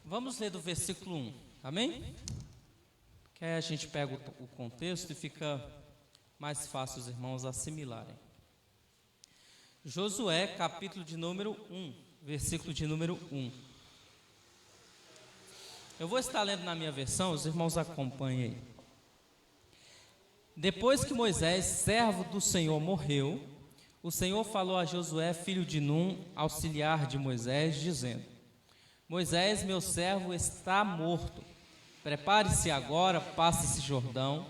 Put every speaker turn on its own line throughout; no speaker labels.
Vamos ler do versículo 1, amém? Que aí a gente pega o contexto e fica mais fácil os irmãos assimilarem. Josué, capítulo de número 1, versículo de número 1. Eu vou estar lendo na minha versão, os irmãos acompanhem aí. Depois que Moisés, servo do Senhor, morreu, o Senhor falou a Josué, filho de Num, auxiliar de Moisés, dizendo: Moisés, meu servo, está morto. Prepare-se agora, passe esse Jordão,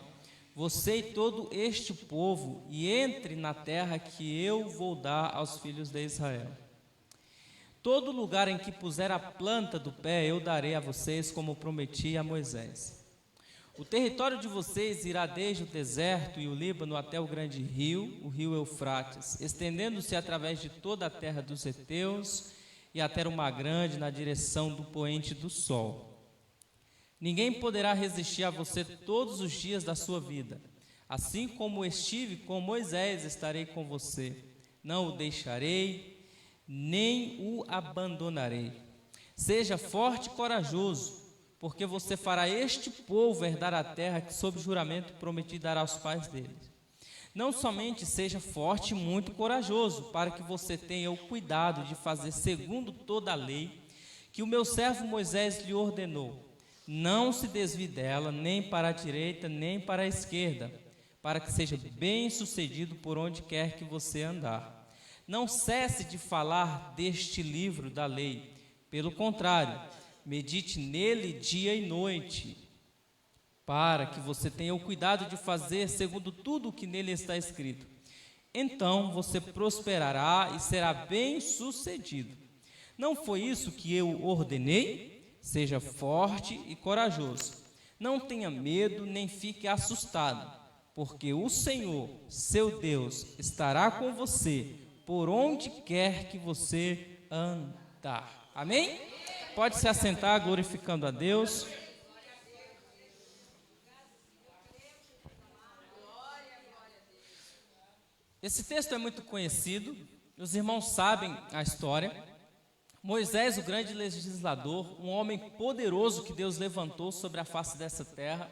você e todo este povo, e entre na terra que eu vou dar aos filhos de Israel. Todo lugar em que puser a planta do pé, eu darei a vocês, como prometi a Moisés. O território de vocês irá desde o deserto e o Líbano até o grande rio, o rio Eufrates, estendendo-se através de toda a terra dos heteus e até uma grande na direção do poente do sol. Ninguém poderá resistir a você todos os dias da sua vida. Assim como estive com Moisés, estarei com você. Não o deixarei, nem o abandonarei. Seja forte e corajoso, porque você fará este povo herdar a terra que, sob juramento, prometi dar aos pais deles. Não somente seja forte e muito corajoso, para que você tenha o cuidado de fazer segundo toda a lei que o meu servo Moisés lhe ordenou. Não se desvie dela, nem para a direita, nem para a esquerda, para que seja bem sucedido por onde quer que você andar. Não cesse de falar deste livro da lei. Pelo contrário, medite nele dia e noite, para que você tenha o cuidado de fazer segundo tudo o que nele está escrito. Então você prosperará e será bem sucedido. Não foi isso que eu ordenei? Seja forte e corajoso. Não tenha medo nem fique assustado, porque o Senhor, seu Deus, estará com você por onde quer que você andar. Amém? Pode se assentar, glorificando a Deus. Esse texto é muito conhecido, os irmãos sabem a história. Moisés, o grande legislador, um homem poderoso que Deus levantou sobre a face dessa terra,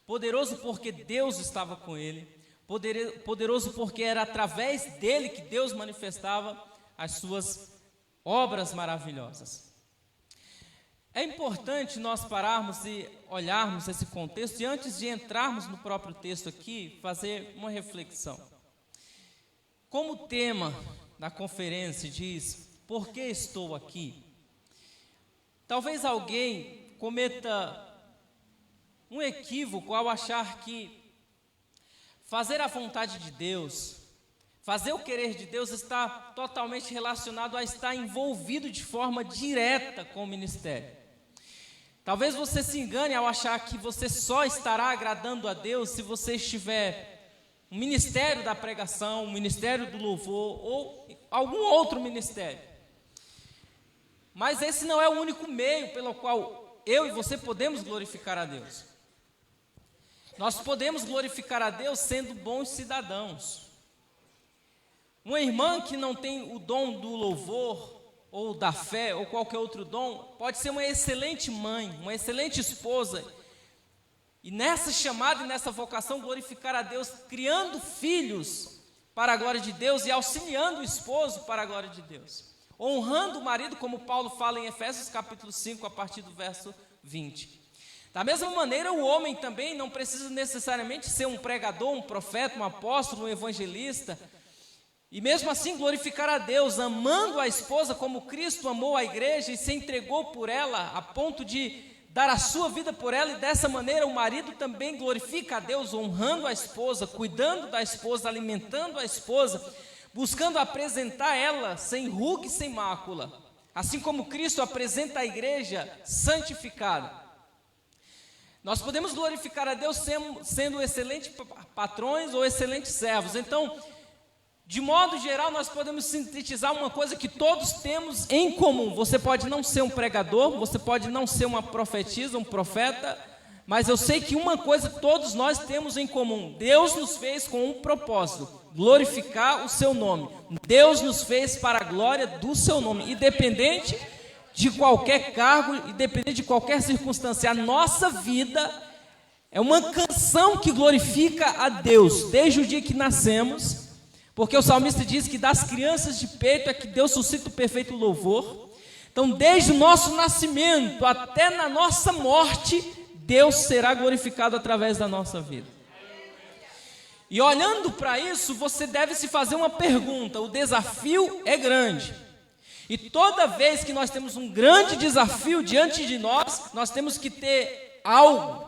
poderoso porque Deus estava com ele, poderoso porque era através dele que Deus manifestava as suas obras maravilhosas. É importante nós pararmos e olharmos esse contexto e antes de entrarmos no próprio texto aqui, fazer uma reflexão. Como o tema da conferência diz, por que estou aqui? Talvez alguém cometa um equívoco ao achar que fazer a vontade de Deus, fazer o querer de Deus está totalmente relacionado a estar envolvido de forma direta com o ministério. Talvez você se engane ao achar que você só estará agradando a Deus se você estiver no ministério da pregação, o ministério do louvor ou algum outro ministério. Mas esse não é o único meio pelo qual eu e você podemos glorificar a Deus. Nós podemos glorificar a Deus sendo bons cidadãos. Uma irmã que não tem o dom do louvor, ou da fé, ou qualquer outro dom, pode ser uma excelente mãe, uma excelente esposa, e nessa chamada e nessa vocação glorificar a Deus, criando filhos para a glória de Deus e auxiliando o esposo para a glória de Deus, honrando o marido, como Paulo fala em Efésios capítulo 5, a partir do verso 20. Da mesma maneira, o homem também não precisa necessariamente ser um pregador, um profeta, um apóstolo, um evangelista, e mesmo assim glorificar a Deus, amando a esposa como Cristo amou a igreja e se entregou por ela, a ponto de dar a sua vida por ela, e dessa maneira o marido também glorifica a Deus, honrando a esposa, cuidando da esposa, alimentando a esposa, buscando apresentar ela sem ruga e sem mácula, assim como Cristo apresenta a igreja santificada. Nós podemos glorificar a Deus sendo excelentes patrões ou excelentes servos. Então, de modo geral, nós podemos sintetizar uma coisa que todos temos em comum. Você pode não ser um pregador, você pode não ser uma profetisa, um profeta, mas eu sei que uma coisa todos nós temos em comum. Deus nos fez com um propósito, glorificar o seu nome. Deus nos fez para a glória do seu nome, independente de qualquer cargo, independente de qualquer circunstância. A nossa vida é uma canção que glorifica a Deus, desde o dia que nascemos, porque o salmista diz que das crianças de peito é que Deus suscita o perfeito louvor. Então, desde o nosso nascimento até na nossa morte, Deus será glorificado através da nossa vida. E olhando para isso, você deve se fazer uma pergunta: o desafio é grande. E toda vez que nós temos um grande desafio diante de nós, nós temos que ter algo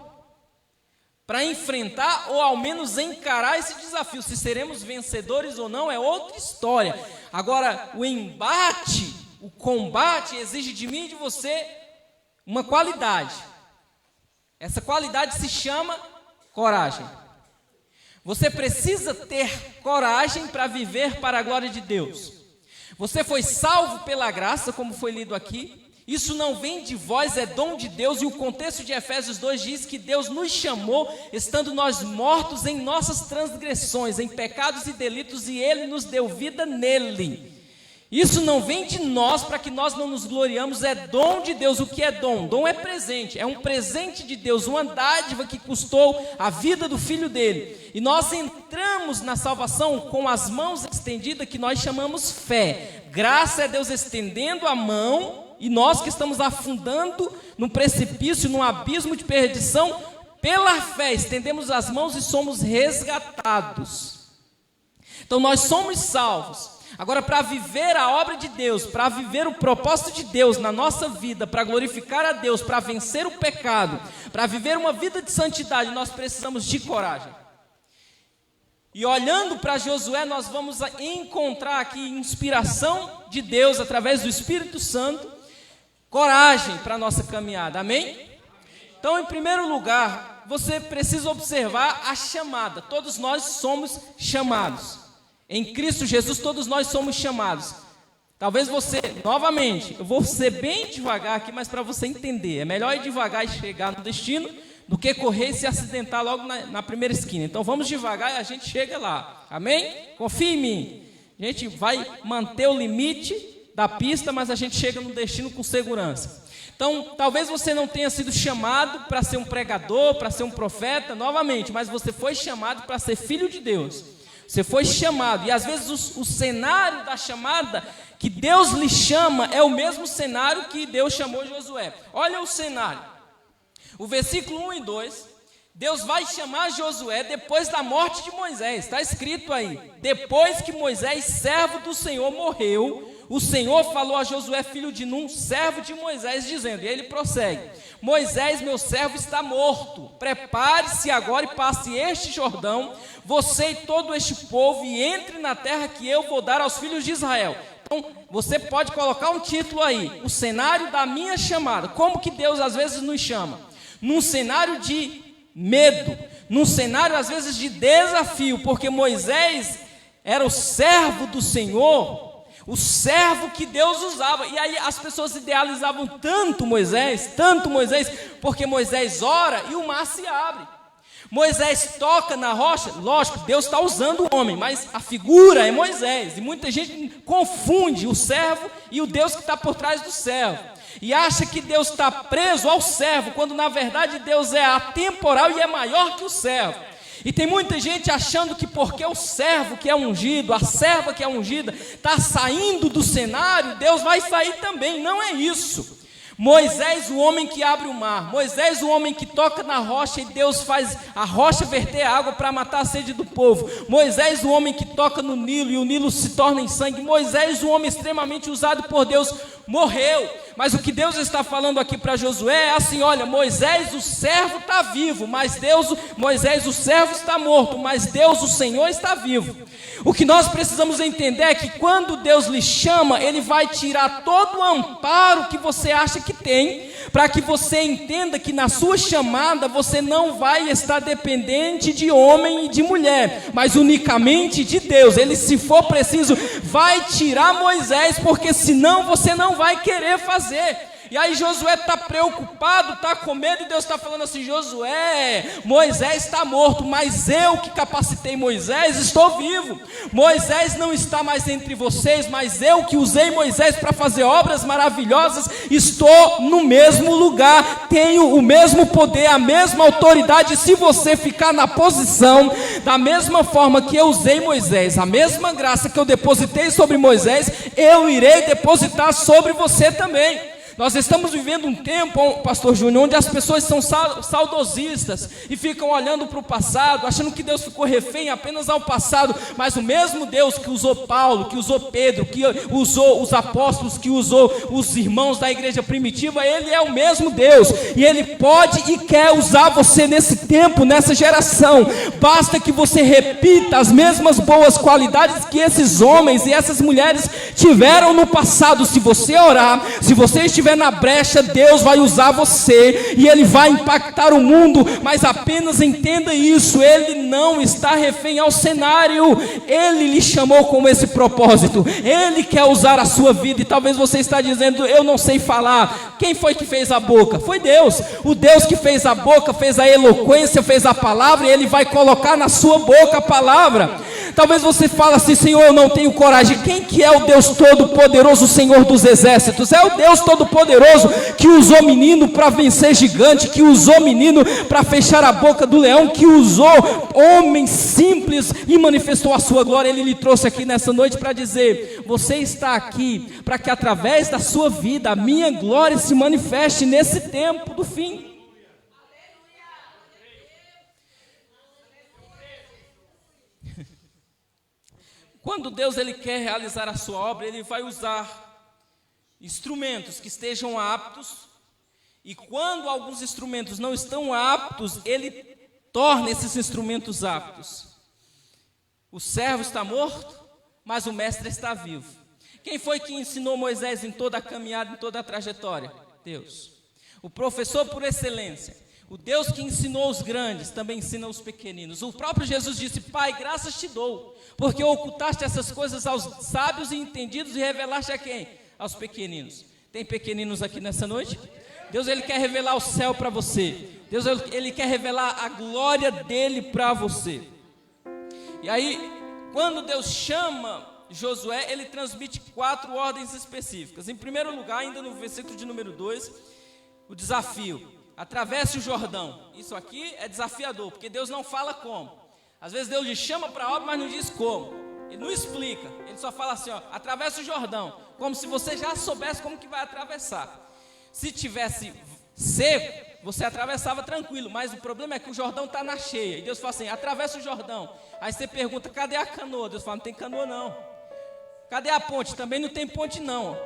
para enfrentar ou ao menos encarar esse desafio. Se seremos vencedores ou não é outra história. Agora, o embate, o combate exige de mim e de você uma qualidade. Essa qualidade se chama coragem. Você precisa ter coragem para viver para a glória de Deus. Você foi salvo pela graça, como foi lido aqui. Isso não vem de vós, é dom de Deus. E o contexto de Efésios 2 diz que Deus nos chamou, estando nós mortos em nossas transgressões, em pecados e delitos, e Ele nos deu vida nele. Isso não vem de nós para que nós não nos gloriamos, é dom de Deus. O que é dom? Dom é presente, é um presente de Deus, uma dádiva que custou a vida do Filho dele. E nós entramos na salvação com as mãos estendidas, que nós chamamos fé. Graça é Deus estendendo a mão, e nós que estamos afundando num precipício, num abismo de perdição, pela fé estendemos as mãos e somos resgatados. Então nós somos salvos. Agora, para viver a obra de Deus, para viver o propósito de Deus na nossa vida, para glorificar a Deus, para vencer o pecado, para viver uma vida de santidade, nós precisamos de coragem. E olhando para Josué, nós vamos encontrar aqui inspiração de Deus através do Espírito Santo, coragem para a nossa caminhada, amém? Então, em primeiro lugar, você precisa observar a chamada. Todos nós somos chamados. Em Cristo Jesus, todos nós somos chamados. Talvez você, novamente, eu vou ser bem devagar aqui, mas para você entender, é melhor ir devagar e chegar no destino, do que correr e se acidentar logo na primeira esquina. Então vamos devagar e a gente chega lá, amém? Confie em mim, a gente vai manter o limite da pista, mas a gente chega no destino com segurança. Então, talvez você não tenha sido chamado para ser um pregador, para ser um profeta, novamente, mas você foi chamado para ser filho de Deus. Você foi chamado, e às vezes o cenário da chamada que Deus lhe chama é o mesmo cenário que Deus chamou Josué. Olha o cenário, o versículo 1 e 2, Deus vai chamar Josué depois da morte de Moisés, está escrito aí, depois que Moisés, servo do Senhor, morreu, o Senhor falou a Josué, filho de Num, servo de Moisés, dizendo, e ele prossegue, Moisés, meu servo, está morto, prepare-se agora e passe este Jordão, você e todo este povo, e entre na terra que eu vou dar aos filhos de Israel. Então, você pode colocar um título aí, o cenário da minha chamada. Como que Deus às vezes nos chama? Num cenário de medo, num cenário às vezes de desafio, porque Moisés era o servo do Senhor, o servo que Deus usava, e aí as pessoas idealizavam tanto Moisés, porque Moisés ora e o mar se abre. Moisés toca na rocha, lógico, Deus está usando o homem, mas a figura é Moisés, e muita gente confunde o servo e o Deus que está por trás do servo, e acha que Deus está preso ao servo, quando na verdade Deus é atemporal e é maior que o servo. E tem muita gente achando que porque o servo que é ungido, a serva que é ungida, está saindo do cenário, Deus vai sair também. Não é isso. Moisés, o homem que abre o mar, Moisés, o homem que toca na rocha e Deus faz a rocha verter água para matar a sede do povo, Moisés, o homem que toca no Nilo e o Nilo se torna em sangue, Moisés, o homem extremamente usado por Deus, morreu. Mas o que Deus está falando aqui para Josué é assim, olha, Moisés, o servo está vivo, mas Moisés, o servo está morto, mas Deus, o Senhor, está vivo. O que nós precisamos entender é que quando Deus lhe chama, Ele vai tirar todo o amparo que você acha que tem, para que você entenda que na sua chamada você não vai estar dependente de homem e de mulher, mas unicamente de Deus. Ele, se for preciso, vai tirar Moisés, porque senão você não vai querer fazer. E aí Josué está preocupado, está com medo, e Deus está falando assim: Josué, Moisés está morto, mas eu que capacitei Moisés estou vivo. Moisés não está mais entre vocês, mas eu que usei Moisés para fazer obras maravilhosas, estou no mesmo lugar, tenho o mesmo poder, a mesma autoridade. Se você ficar na posição, da mesma forma que eu usei Moisés, a mesma graça que eu depositei sobre Moisés, eu irei depositar sobre você também. Nós estamos vivendo um tempo, pastor Júnior, onde as pessoas são saudosistas e ficam olhando para o passado, achando que Deus ficou refém apenas ao passado, mas o mesmo Deus que usou Paulo, que usou Pedro, que usou os apóstolos, que usou os irmãos da igreja primitiva, Ele é o mesmo Deus, e Ele pode e quer usar você nesse tempo, nessa geração. Basta que você repita as mesmas boas qualidades que esses homens e essas mulheres tiveram no passado. Se você orar, se você estiver na brecha, Deus vai usar você e Ele vai impactar o mundo. Mas apenas entenda isso: Ele não está refém ao cenário. Ele lhe chamou com esse propósito, Ele quer usar a sua vida. E talvez você está dizendo: eu não sei falar. Quem foi que fez a boca? Foi Deus. O Deus que fez a boca, fez a eloquência, fez a palavra, e Ele vai colocar na sua boca a palavra. Talvez você fale assim: Senhor, eu não tenho coragem. Quem que é o Deus Todo-Poderoso, o Senhor dos Exércitos? É o Deus Todo-Poderoso que usou menino para vencer gigante, que usou menino para fechar a boca do leão, que usou homem simples e manifestou a sua glória. Ele lhe trouxe aqui nessa noite para dizer: você está aqui para que através da sua vida a minha glória se manifeste nesse tempo do fim. Quando Deus ele quer realizar a sua obra, Ele vai usar instrumentos que estejam aptos, e quando alguns instrumentos não estão aptos, Ele torna esses instrumentos aptos. O servo está morto, mas o mestre está vivo. Quem foi que ensinou Moisés em toda a caminhada, em toda a trajetória? Deus. O professor por excelência, o Deus que ensinou os grandes, também ensina os pequeninos. O próprio Jesus disse: Pai, graças te dou, porque ocultaste essas coisas aos sábios e entendidos e revelaste a quem? Aos pequeninos. Tem pequeninos aqui nessa noite? Deus ele quer revelar o céu para você. Deus ele quer revelar a glória dele para você. E aí, quando Deus chama Josué, ele transmite 4 ordens específicas. Em primeiro lugar, ainda no versículo de número 2, o desafio: atravesse o Jordão. Isso aqui é desafiador, porque Deus não fala como. Às vezes Deus lhe chama para a obra, mas não diz como. Ele não explica, Ele só fala assim: ó, atravessa o Jordão, como se você já soubesse como que vai atravessar. Se tivesse seco, você atravessava tranquilo, mas o problema é que o Jordão está na cheia, e Deus fala assim: atravessa o Jordão. Aí você pergunta: cadê a canoa? Deus fala: não tem canoa não. Cadê a ponte? Também não tem ponte não.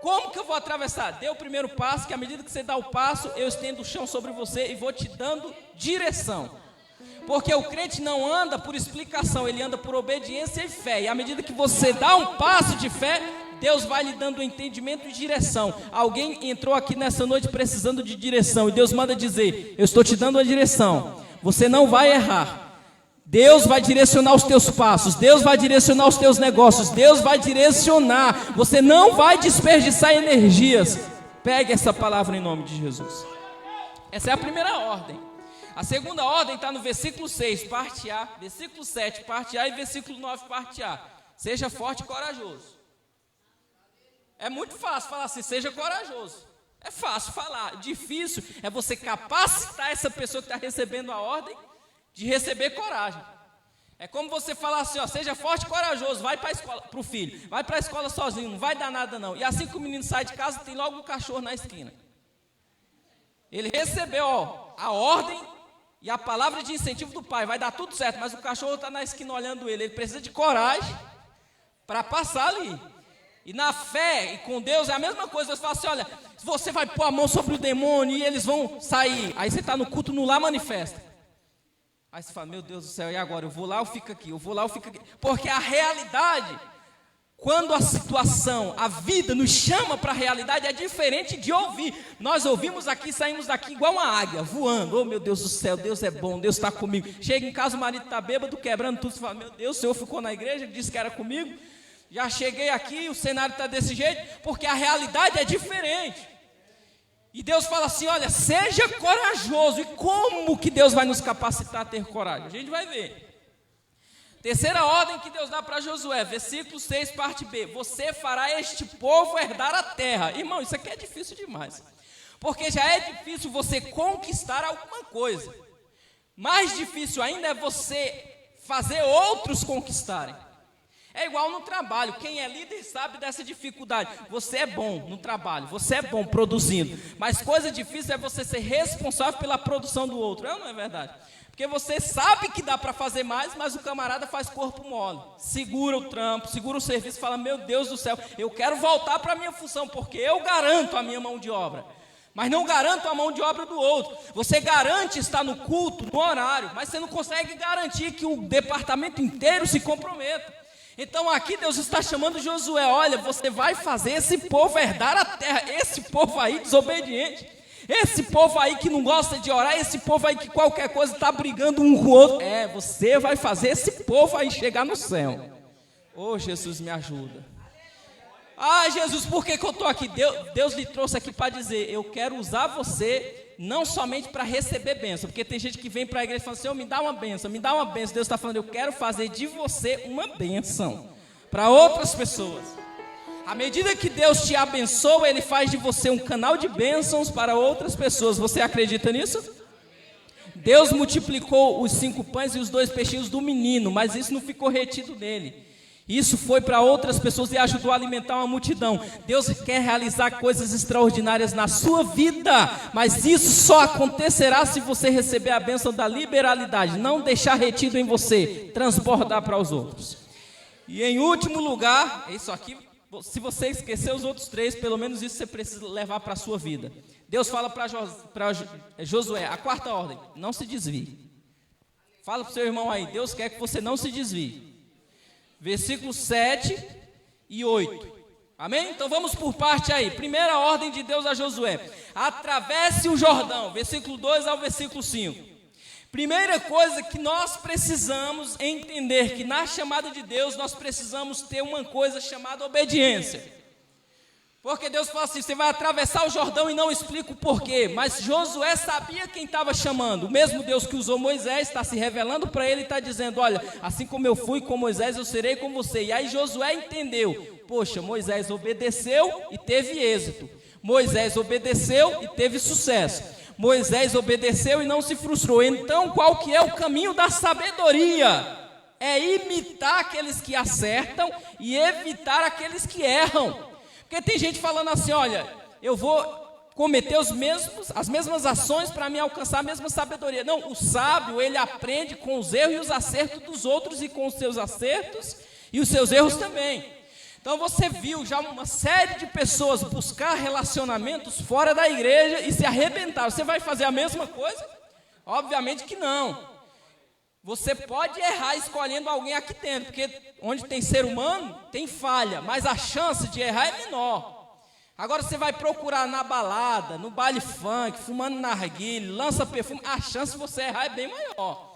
Como que eu vou atravessar? Dê o primeiro passo, que à medida que você dá o passo, eu estendo o chão sobre você e vou te dando direção. Porque o crente não anda por explicação, ele anda por obediência e fé. E à medida que você dá um passo de fé, Deus vai lhe dando entendimento e direção. Alguém entrou aqui nessa noite precisando de direção, e Deus manda dizer: eu estou te dando a direção, você não vai errar. Deus vai direcionar os teus passos, Deus vai direcionar os teus negócios, Deus vai direcionar, você não vai desperdiçar energias. Pegue essa palavra em nome de Jesus. Essa é a primeira ordem. A segunda ordem está no versículo 6, parte A, versículo 7, parte A, e versículo 9, parte A. Seja forte e corajoso. É muito fácil falar assim: seja corajoso. É fácil falar, difícil é você capacitar essa pessoa que está recebendo a ordem de receber coragem. É como você falar assim: ó, seja forte e corajoso, vai para a escola, para o filho, vai para a escola sozinho, não vai dar nada não. E assim que o menino sai de casa, tem logo um cachorro na esquina. Ele recebeu, ó, a ordem e a palavra de incentivo do pai, vai dar tudo certo, mas o cachorro está na esquina olhando ele. Ele precisa de coragem para passar ali. E na fé e com Deus é a mesma coisa. Deus fala assim: olha, você vai pôr a mão sobre o demônio e eles vão sair. Aí você está no culto, no lá manifesta. Aí você fala: meu Deus do céu, e agora? Eu vou lá ou fico aqui? Eu vou lá ou fico aqui? Porque a realidade, quando a situação, a vida nos chama para a realidade, é diferente de ouvir. Nós ouvimos aqui, saímos daqui igual uma águia, voando. Oh meu Deus do céu, Deus é bom, Deus está comigo. Chega em casa, o marido está bêbado, quebrando tudo. Você fala: meu Deus, o Senhor ficou na igreja, disse que era comigo. Já cheguei aqui, o cenário está desse jeito, porque a realidade é diferente. E Deus fala assim, olha, seja corajoso. E como que Deus vai nos capacitar a ter coragem? A gente vai ver. Terceira ordem que Deus dá para Josué, versículo 6, parte B. Você fará este povo herdar a terra. Irmão, isso aqui é difícil demais. Porque já é difícil você conquistar alguma coisa. Mais difícil ainda é você fazer outros conquistarem. É igual no trabalho, quem é líder sabe dessa dificuldade. Você é bom no trabalho, você é bom produzindo, mas coisa difícil é você ser responsável pela produção do outro, não é verdade? Porque você sabe que dá para fazer mais, mas o camarada faz corpo mole, segura o trampo, segura o serviço e fala, meu Deus do céu, eu quero voltar para a minha função, porque eu garanto a minha mão de obra. Mas não garanto a mão de obra do outro. Você garante estar no culto, no horário, mas você não consegue garantir que o departamento inteiro se comprometa. Então aqui Deus está chamando Josué, olha, você vai fazer esse povo herdar a terra, esse povo aí desobediente, esse povo aí que não gosta de orar, esse povo aí que qualquer coisa está brigando um com o outro. Você vai fazer esse povo aí chegar no céu. Oh, Jesus, me ajuda. Ah, Jesus, por que eu estou aqui? Deus lhe trouxe aqui para dizer, eu quero usar você não somente para receber bênção, porque tem gente que vem para a igreja e fala assim, me dá uma bênção, me dá uma bênção. Deus está falando, eu quero fazer de você uma bênção para outras pessoas. À medida que Deus te abençoa, Ele faz de você um canal de bênçãos para outras pessoas. Você acredita nisso? Deus multiplicou os 5 pães e os 2 peixinhos do menino, mas isso não ficou retido nele. Isso foi para outras pessoas e ajudou a alimentar uma multidão. Deus quer realizar coisas extraordinárias na sua vida, mas isso só acontecerá se você receber a bênção da liberalidade, não deixar retido em você, transbordar para os outros. E em último lugar, isso aqui, se você esquecer os outros 3, pelo menos isso você precisa levar para a sua vida. Deus fala para Josué, a 4ª ordem, não se desvie. Fala para o seu irmão aí, Deus quer que você não se desvie. Versículos 7 e 8. Amém? Então vamos por parte aí. Primeira ordem de Deus a Josué. Atravesse o Jordão. Versículo 2 ao versículo 5. Primeira coisa que nós precisamos entender, que na chamada de Deus nós precisamos ter uma coisa chamada obediência. Porque Deus fala assim, você vai atravessar o Jordão e não explica o porquê. Mas Josué sabia quem estava chamando. O mesmo Deus que usou Moisés está se revelando para ele e está dizendo, olha, assim como eu fui com Moisés, eu serei com você. E aí Josué entendeu, poxa, Moisés obedeceu e teve êxito. Moisés obedeceu e teve sucesso. Moisés obedeceu e não se frustrou. Então qual que é o caminho da sabedoria? É imitar aqueles que acertam e evitar aqueles que erram. Porque tem gente falando assim, olha, eu vou cometer as mesmas ações para me alcançar a mesma sabedoria. Não, o sábio, ele aprende com os erros e os acertos dos outros e com os seus acertos e os seus erros também. Então você viu já uma série de pessoas buscar relacionamentos fora da igreja e se arrebentaram. Você vai fazer a mesma coisa? Obviamente que não. Você pode errar escolhendo alguém aqui dentro, porque onde tem ser humano, tem falha, mas a chance de errar é menor. Agora você vai procurar na balada, no baile funk, fumando narguilé, lança perfume, a chance de você errar é bem maior.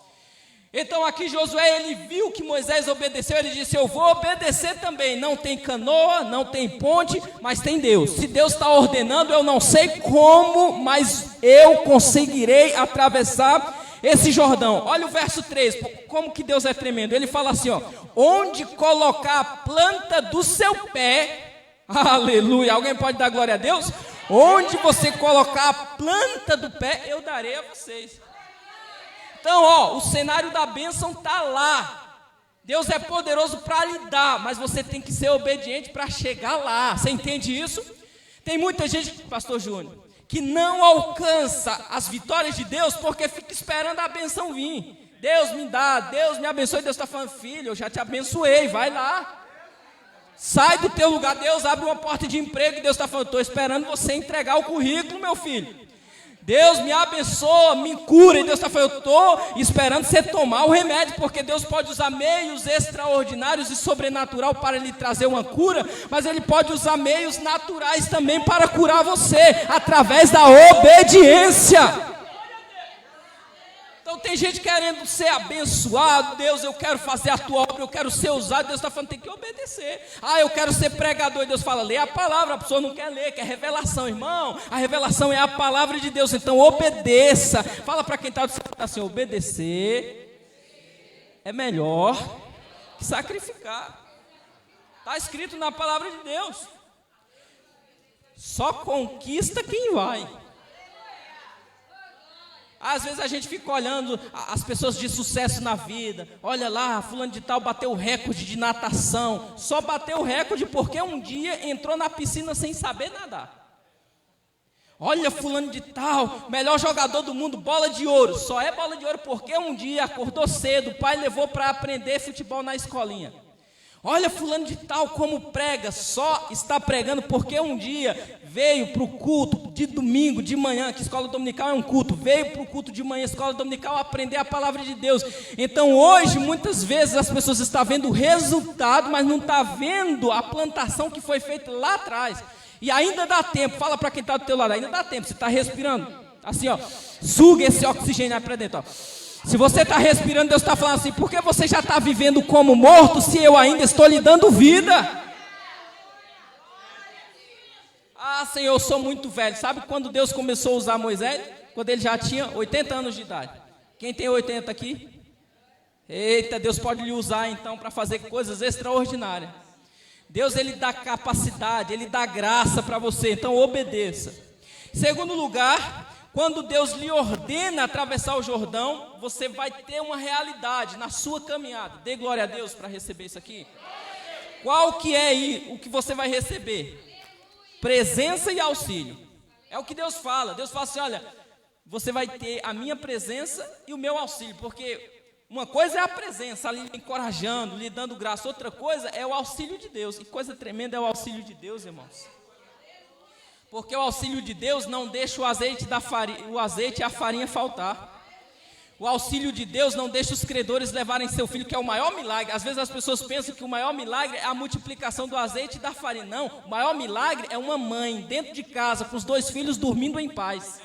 Então aqui Josué, ele viu que Moisés obedeceu, ele disse, eu vou obedecer também. Não tem canoa, não tem ponte, mas tem Deus. Se Deus está ordenando, eu não sei como, mas eu conseguirei atravessar esse Jordão. Olha o verso 3, como que Deus é tremendo. Ele fala assim, ó, onde colocar a planta do seu pé, aleluia, alguém pode dar glória a Deus? Onde você colocar a planta do pé, eu darei a vocês. Então, ó, o cenário da bênção está lá. Deus é poderoso para lhe dar, mas você tem que ser obediente para chegar lá. Você entende isso? Tem muita gente, pastor Júnior, que não alcança as vitórias de Deus porque fica esperando a benção vir. Deus me dá, Deus me abençoe. Deus está falando, filho, eu já te abençoei, vai lá. Sai do teu lugar, Deus abre uma porta de emprego e Deus está falando, estou esperando você entregar o currículo, meu filho. Deus me abençoa, me cura, e Deus está falando, eu estou esperando você tomar o remédio, porque Deus pode usar meios extraordinários e sobrenatural para lhe trazer uma cura, mas Ele pode usar meios naturais também para curar você, através da obediência. Então tem tem gente querendo ser abençoado. Deus, eu quero fazer a tua obra, eu quero ser usado. Deus está falando, tem que obedecer. Eu quero ser pregador. E Deus fala, lê a palavra. A pessoa não quer ler, quer revelação, irmão. A revelação é a palavra de Deus, então obedeça. Fala para quem está assim, obedecer é melhor que sacrificar. Está escrito na palavra de Deus. Só conquista quem vai. Às vezes a gente fica olhando as pessoas de sucesso na vida. Olha lá, fulano de tal bateu o recorde de natação. Só bateu o recorde porque um dia entrou na piscina sem saber nadar. Olha, fulano de tal, melhor jogador do mundo, bola de ouro. Só é bola de ouro porque um dia acordou cedo, o pai levou para aprender futebol na escolinha. Olha, fulano de tal como prega, só está pregando porque um dia veio para o culto de domingo, de manhã, que escola dominical é um culto, veio para o culto de manhã, escola dominical, aprender a palavra de Deus. Então hoje, muitas vezes, as pessoas estão vendo o resultado, mas não estão vendo a plantação que foi feita lá atrás. E ainda dá tempo, fala para quem está do teu lado, ainda dá tempo, você está respirando, assim ó, suga esse oxigênio aí para dentro, ó. Se você está respirando, Deus está falando assim, por que você já está vivendo como morto, se eu ainda estou lhe dando vida? Senhor, eu sou muito velho. Sabe quando Deus começou a usar Moisés? Quando ele já tinha 80 anos de idade. Quem tem 80 aqui? Eita, Deus pode lhe usar então para fazer coisas extraordinárias. Deus, ele dá capacidade, ele dá graça para você, então obedeça. Segundo lugar, quando Deus lhe ordena atravessar o Jordão, você vai ter uma realidade na sua caminhada. Dê glória a Deus para receber isso aqui. Qual que é o que você vai receber? Presença e auxílio. É o que Deus fala. Deus fala assim, olha, você vai ter a minha presença e o meu auxílio. Porque uma coisa é a presença, ali encorajando, lhe dando graça. Outra coisa é o auxílio de Deus. E coisa tremenda é o auxílio de Deus, irmãos. Porque o auxílio de Deus não deixa o azeite e a farinha faltar. O auxílio de Deus não deixa os credores levarem seu filho, que é o maior milagre. Às vezes as pessoas pensam que o maior milagre é a multiplicação do azeite e da farinha. Não, o maior milagre é uma mãe dentro de casa, com os 2 filhos dormindo em paz.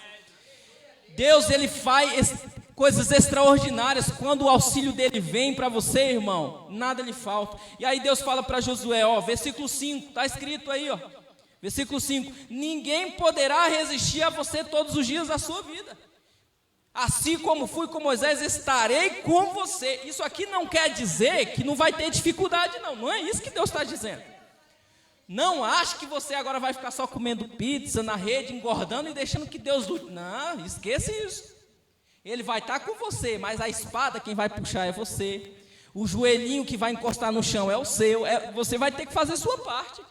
Deus, ele faz coisas extraordinárias. Quando o auxílio dele vem para você, irmão, nada lhe falta. E aí Deus fala para Josué, versículo 5, está escrito aí, versículo 5, ninguém poderá resistir a você todos os dias da sua vida. Assim como fui com Moisés, estarei com você. Isso aqui não quer dizer que não vai ter dificuldade, não é isso que Deus está dizendo. Não ache que você agora vai ficar só comendo pizza na rede, engordando e deixando que Deus lute. Não, esqueça isso. Ele vai estar com você, mas a espada quem vai puxar é você. O joelhinho que vai encostar no chão é o seu. Você vai ter que fazer a sua parte.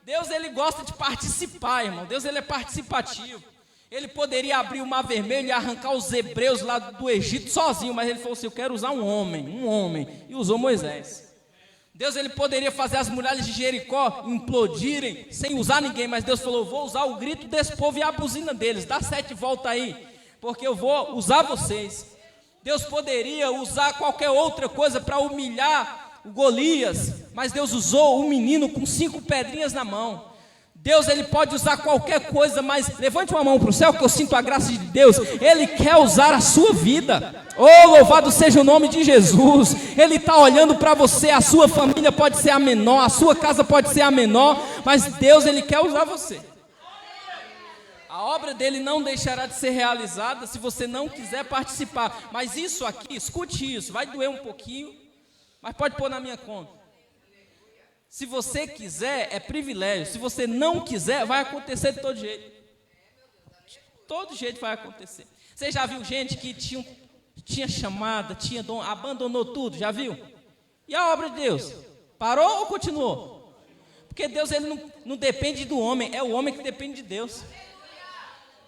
Deus, ele gosta de participar, irmão. Deus, ele é participativo. Ele poderia abrir o mar vermelho e arrancar os hebreus lá do Egito sozinho, mas ele falou assim, eu quero usar um homem, e usou Moisés. Deus, ele poderia fazer as muralhas de Jericó implodirem sem usar ninguém, mas Deus falou, vou usar o grito desse povo e a buzina deles, dá 7 voltas aí, porque eu vou usar vocês. Deus poderia usar qualquer outra coisa para humilhar o Golias, mas Deus usou um menino com 5 pedrinhas na mão. Deus, ele pode usar qualquer coisa, mas levante uma mão para o céu que eu sinto a graça de Deus. Ele quer usar a sua vida. Louvado seja o nome de Jesus. Ele está olhando para você. A sua família pode ser a menor, a sua casa pode ser a menor, mas Deus, ele quer usar você. A obra dele não deixará de ser realizada se você não quiser participar. Mas isso aqui, escute isso, vai doer um pouquinho, mas pode pôr na minha conta. Se você quiser, é privilégio. Se você não quiser, vai acontecer de todo jeito. Todo jeito vai acontecer. Você já viu gente que tinha chamada, tinha dom, abandonou tudo? Já viu? E a obra de Deus? Parou ou continuou? Porque Deus, ele não depende do homem, é o homem que depende de Deus.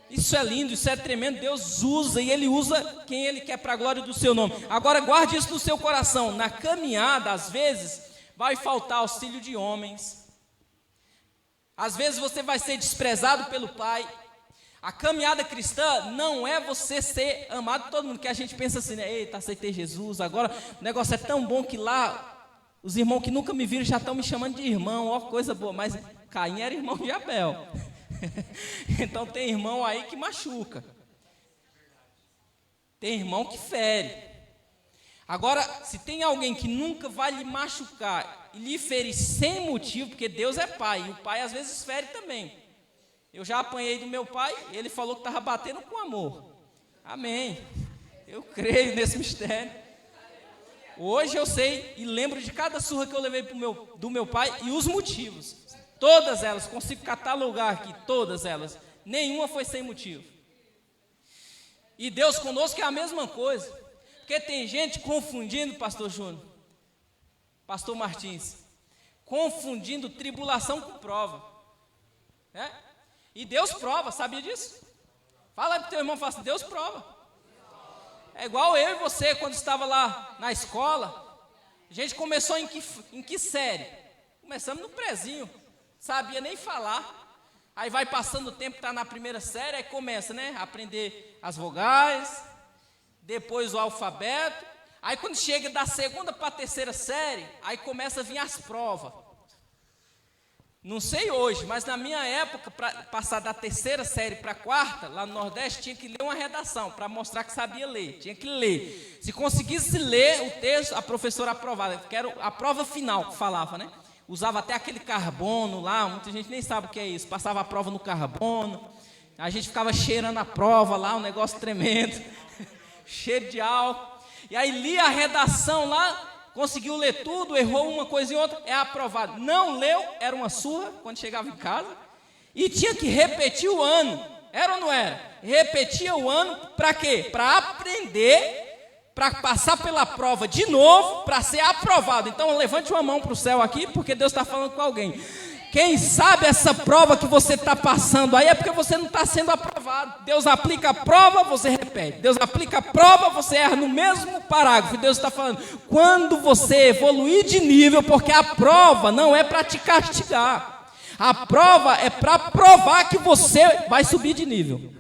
Isso é lindo, isso é tremendo. Deus usa e ele usa quem ele quer para a glória do seu nome. Agora guarde isso no seu coração. Na caminhada, às vezes, vai faltar auxílio de homens. Às vezes você vai ser desprezado pelo pai. A caminhada cristã não é você ser amado por todo mundo, que a gente pensa assim, né? Eita, aceitei Jesus, agora o negócio é tão bom que lá os irmãos que nunca me viram já estão me chamando de irmão, ó, coisa boa. Mas Caim era irmão de Abel. Então tem irmão aí que machuca. Tem irmão que fere. Agora, se tem alguém que nunca vai lhe machucar e lhe ferir sem motivo, porque Deus é pai, e o pai às vezes fere também. Eu já apanhei do meu pai, ele falou que estava batendo com amor. Amém. Eu creio nesse mistério. Hoje eu sei e lembro de cada surra que eu levei do meu pai e os motivos. Todas elas, consigo catalogar aqui, todas elas. Nenhuma foi sem motivo. E Deus conosco é a mesma coisa. Porque tem gente confundindo, pastor Júnior, pastor Martins, confundindo tribulação com prova. E Deus prova, sabia disso? Fala para o teu irmão, fala assim, Deus prova. É igual eu e você, quando estava lá na escola, a gente começou em que série? Começamos no prezinho, sabia nem falar. Aí vai passando o tempo, está na primeira série, aí começa, a aprender as vogais, depois o alfabeto. Aí quando chega da segunda para a terceira série, aí começa a vir as provas. Não sei hoje, mas na minha época, para passar da terceira série para a quarta, lá no Nordeste, tinha que ler uma redação, para mostrar que sabia ler, tinha que ler. Se conseguisse ler o texto, a professora aprovava, que era a prova final que falava, Usava até aquele carbono lá, muita gente nem sabe o que é isso, passava a prova no carbono, a gente ficava cheirando a prova lá, um negócio tremendo, cheiro de álcool, e aí lia a redação lá, conseguiu ler tudo, errou uma coisa e outra, é aprovado. Não leu, era uma surra quando chegava em casa, e tinha que repetir o ano, era ou não era? Repetia o ano, para quê? Para aprender, para passar pela prova de novo, para ser aprovado. Então levante uma mão para o céu aqui, porque Deus está falando com alguém. Quem sabe essa prova que você está passando aí é porque você não está sendo aprovado. Deus aplica a prova, você repete. Deus aplica a prova, você erra no mesmo parágrafo. E Deus está falando, quando você evoluir de nível, porque a prova não é para te castigar. A prova é para provar que você vai subir de nível.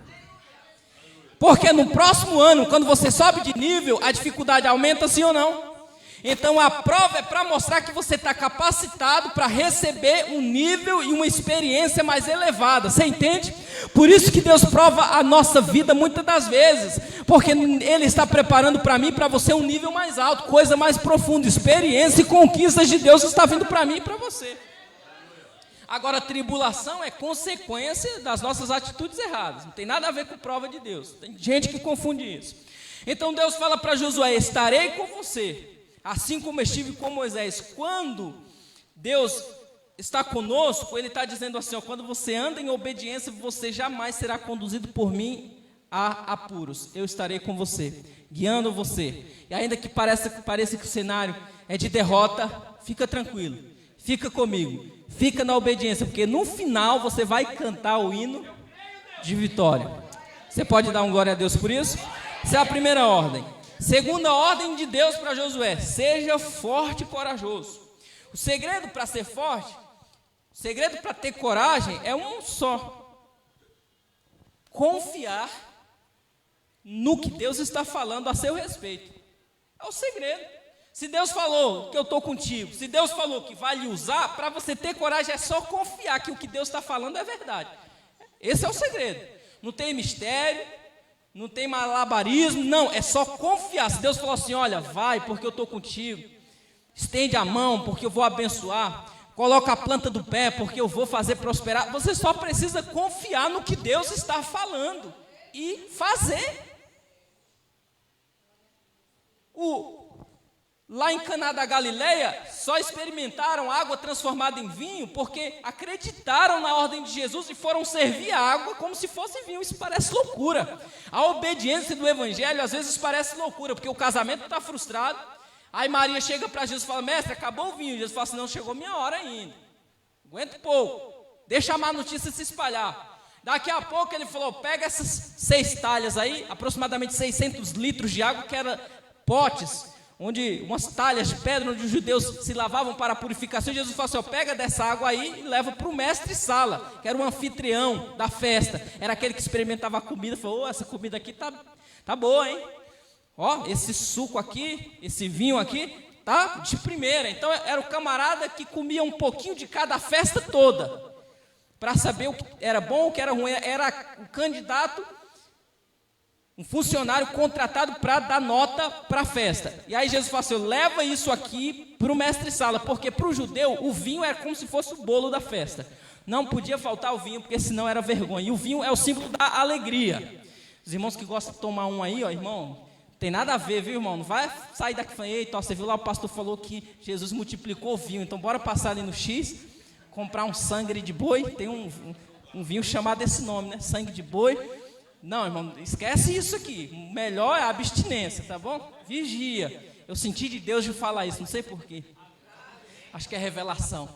Porque no próximo ano, quando você sobe de nível, a dificuldade aumenta, sim ou não? Então a prova é para mostrar que você está capacitado para receber um nível e uma experiência mais elevada, você entende? Por isso que Deus prova a nossa vida muitas das vezes, porque Ele está preparando para mim e para você um nível mais alto, coisa mais profunda, experiência e conquistas de Deus está vindo para mim e para você. Agora, tribulação é consequência das nossas atitudes erradas, não tem nada a ver com prova de Deus, tem gente que confunde isso. Então Deus fala para Josué, estarei com você, assim como estive com Moisés. Quando Deus está conosco, Ele está dizendo assim, quando você anda em obediência, você jamais será conduzido por mim a apuros, eu estarei com você, guiando você, e ainda que pareça que o cenário é de derrota, fica tranquilo, fica comigo, fica na obediência, porque no final você vai cantar o hino de vitória. Você pode dar um glória a Deus por isso? Essa é a primeira ordem. Segunda ordem de Deus para Josué, seja forte e corajoso. O segredo para ser forte, o segredo para ter coragem é um só: confiar no que Deus está falando a seu respeito. É o segredo. Se Deus falou que eu estou contigo, se Deus falou que vai lhe usar, para você ter coragem é só confiar que o que Deus está falando é verdade. Esse é o segredo. Não tem mistério, não tem malabarismo, não, é só confiar. Se Deus falou assim, olha, vai porque eu estou contigo, estende a mão porque eu vou abençoar, coloca a planta do pé porque eu vou fazer prosperar, você só precisa confiar no que Deus está falando e fazer. Lá em Caná da Galileia, só experimentaram água transformada em vinho porque acreditaram na ordem de Jesus e foram servir a água como se fosse vinho. Isso parece loucura. A obediência do evangelho às vezes parece loucura, porque o casamento está frustrado. Aí Maria chega para Jesus e fala, mestre, acabou o vinho. Jesus fala assim, não, chegou minha hora ainda. Aguenta um pouco, deixa a má notícia se espalhar. Daqui a pouco ele falou, pega essas 6 talhas aí, aproximadamente 600 litros de água, que eram potes, onde umas talhas de pedra, onde os judeus se lavavam para a purificação. Jesus falou assim, pega dessa água aí e leva para o mestre-sala, que era o anfitrião da festa, era aquele que experimentava a comida, falou, essa comida aqui tá boa, hein? Esse suco aqui, esse vinho aqui, tá de primeira. Então era o camarada que comia um pouquinho de cada festa toda, para saber o que era bom, o que era ruim. Era o candidato Um funcionário contratado para dar nota para a festa. E aí Jesus falou assim, leva isso aqui para o mestre-sala, porque para o judeu o vinho era como se fosse o bolo da festa. Não podia faltar o vinho, porque senão era vergonha. E o vinho é o símbolo da alegria. Os irmãos que gostam de tomar um aí, ó, irmão, tem nada a ver, viu, irmão? Não vai sair daqui e falar, eita, você viu lá, o pastor falou que Jesus multiplicou o vinho, então bora passar ali no X, comprar um sangue de boi, tem um vinho chamado desse nome, né? Sangue de boi. Não, irmão, esquece isso aqui. O melhor é a abstinência, tá bom? Vigia. Eu senti de Deus de falar isso, não sei porquê. Acho que é revelação.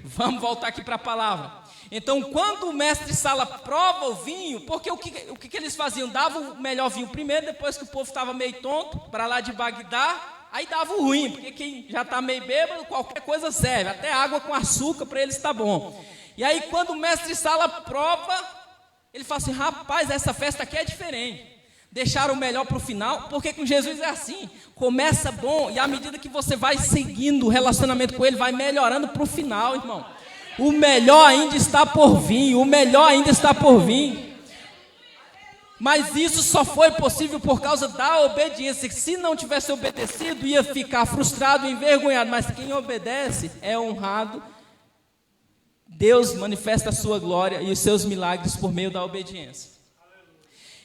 Vamos voltar aqui para a palavra. Então, quando o mestre-sala prova o vinho, porque o que eles faziam? Davam o melhor vinho primeiro, depois que o povo estava meio tonto, para lá de Bagdá, aí dava o ruim, porque quem já está meio bêbado, qualquer coisa serve, até água com açúcar para eles está bom. E aí, quando o mestre-sala prova, ele fala assim, rapaz, essa festa aqui é diferente. Deixaram o melhor para o final, porque com Jesus é assim, começa bom, e à medida que você vai seguindo o relacionamento com Ele, vai melhorando para o final, irmão. O melhor ainda está por vir, o melhor ainda está por vir. Mas isso só foi possível por causa da obediência. Se não tivesse obedecido, ia ficar frustrado, envergonhado, mas quem obedece é honrado. Deus manifesta a sua glória e os seus milagres por meio da obediência.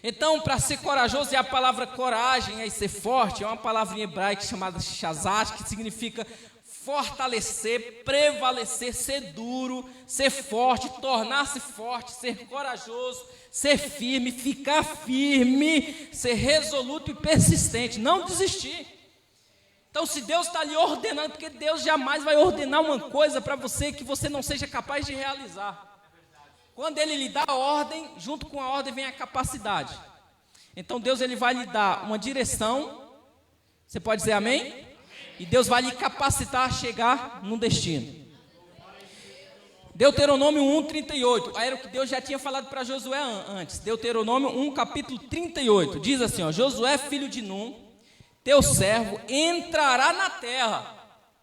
Então, para ser corajoso, e a palavra coragem, aí ser forte, é uma palavra em hebraico chamada shazat, que significa fortalecer, prevalecer, ser duro, ser forte, tornar-se forte, ser corajoso, ser firme, ficar firme, ser resoluto e persistente, não desistir. Então, se Deus está lhe ordenando, porque Deus jamais vai ordenar uma coisa para você que você não seja capaz de realizar. Quando Ele lhe dá a ordem, junto com a ordem vem a capacidade. Então, Deus ele vai lhe dar uma direção, você pode dizer amém? E Deus vai lhe capacitar a chegar no destino. Deuteronômio 1:38, era o que Deus já tinha falado para Josué antes. Deuteronômio 1, capítulo 38, diz assim, ó, Josué, filho de Num, teu servo entrará na terra.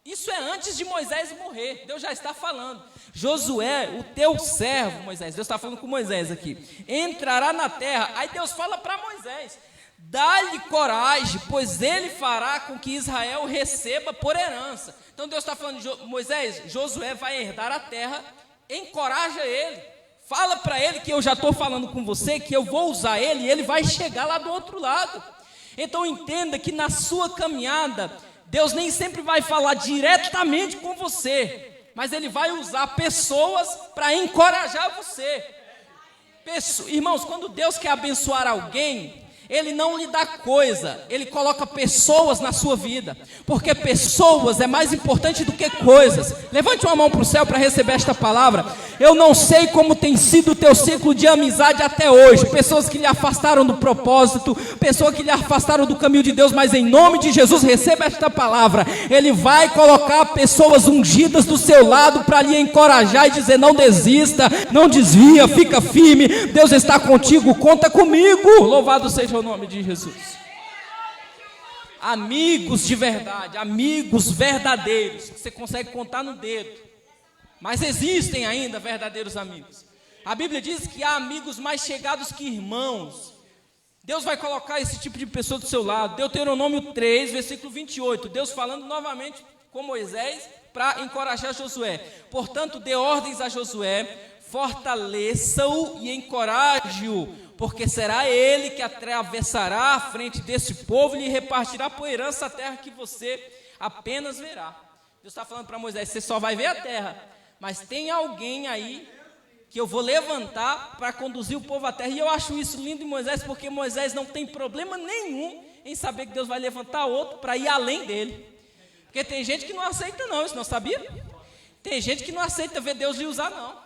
Isso é antes de Moisés morrer. Deus já está falando. Josué, o teu servo, Moisés, Deus está falando com Moisés aqui, entrará na terra. Aí Deus fala para Moisés, dá-lhe coragem, pois ele fará com que Israel receba por herança. Então Deus está falando, Moisés, Josué vai herdar a terra, encoraja ele. Fala para ele que eu já estou falando com você, que eu vou usar ele e ele vai chegar lá do outro lado. Então entenda que na sua caminhada, Deus nem sempre vai falar diretamente com você, mas Ele vai usar pessoas para encorajar você. Irmãos, quando Deus quer abençoar alguém, Ele não lhe dá coisa, Ele coloca pessoas na sua vida, porque pessoas é mais importante do que coisas. Levante uma mão para o céu para receber esta palavra. Eu não sei como tem sido o teu ciclo de amizade até hoje, pessoas que lhe afastaram do propósito, pessoas que lhe afastaram do caminho de Deus, mas em nome de Jesus receba esta palavra. Ele vai colocar pessoas ungidas do seu lado para lhe encorajar e dizer, não desista, não desvia, fica firme, Deus está contigo, conta comigo. Louvado seja o nome de Jesus. Amigos de verdade, amigos verdadeiros, que você consegue contar no dedo. Mas existem ainda verdadeiros amigos. A Bíblia diz que há amigos mais chegados que irmãos. Deus vai colocar esse tipo de pessoa do seu lado. Deuteronômio 3, versículo 28. Deus falando novamente com Moisés para encorajar Josué. Portanto, dê ordens a Josué, fortaleça-o e encoraje-o, porque será ele que atravessará a frente desse povo e lhe repartirá por herança a terra que você apenas verá. Deus está falando para Moisés, você só vai ver a terra, mas tem alguém aí que eu vou levantar para conduzir o povo à terra. E eu acho isso lindo em Moisés, porque Moisés não tem problema nenhum em saber que Deus vai levantar outro para ir além dele. Porque tem gente que não aceita não, isso não sabia? Tem gente que não aceita ver Deus lhe usar não.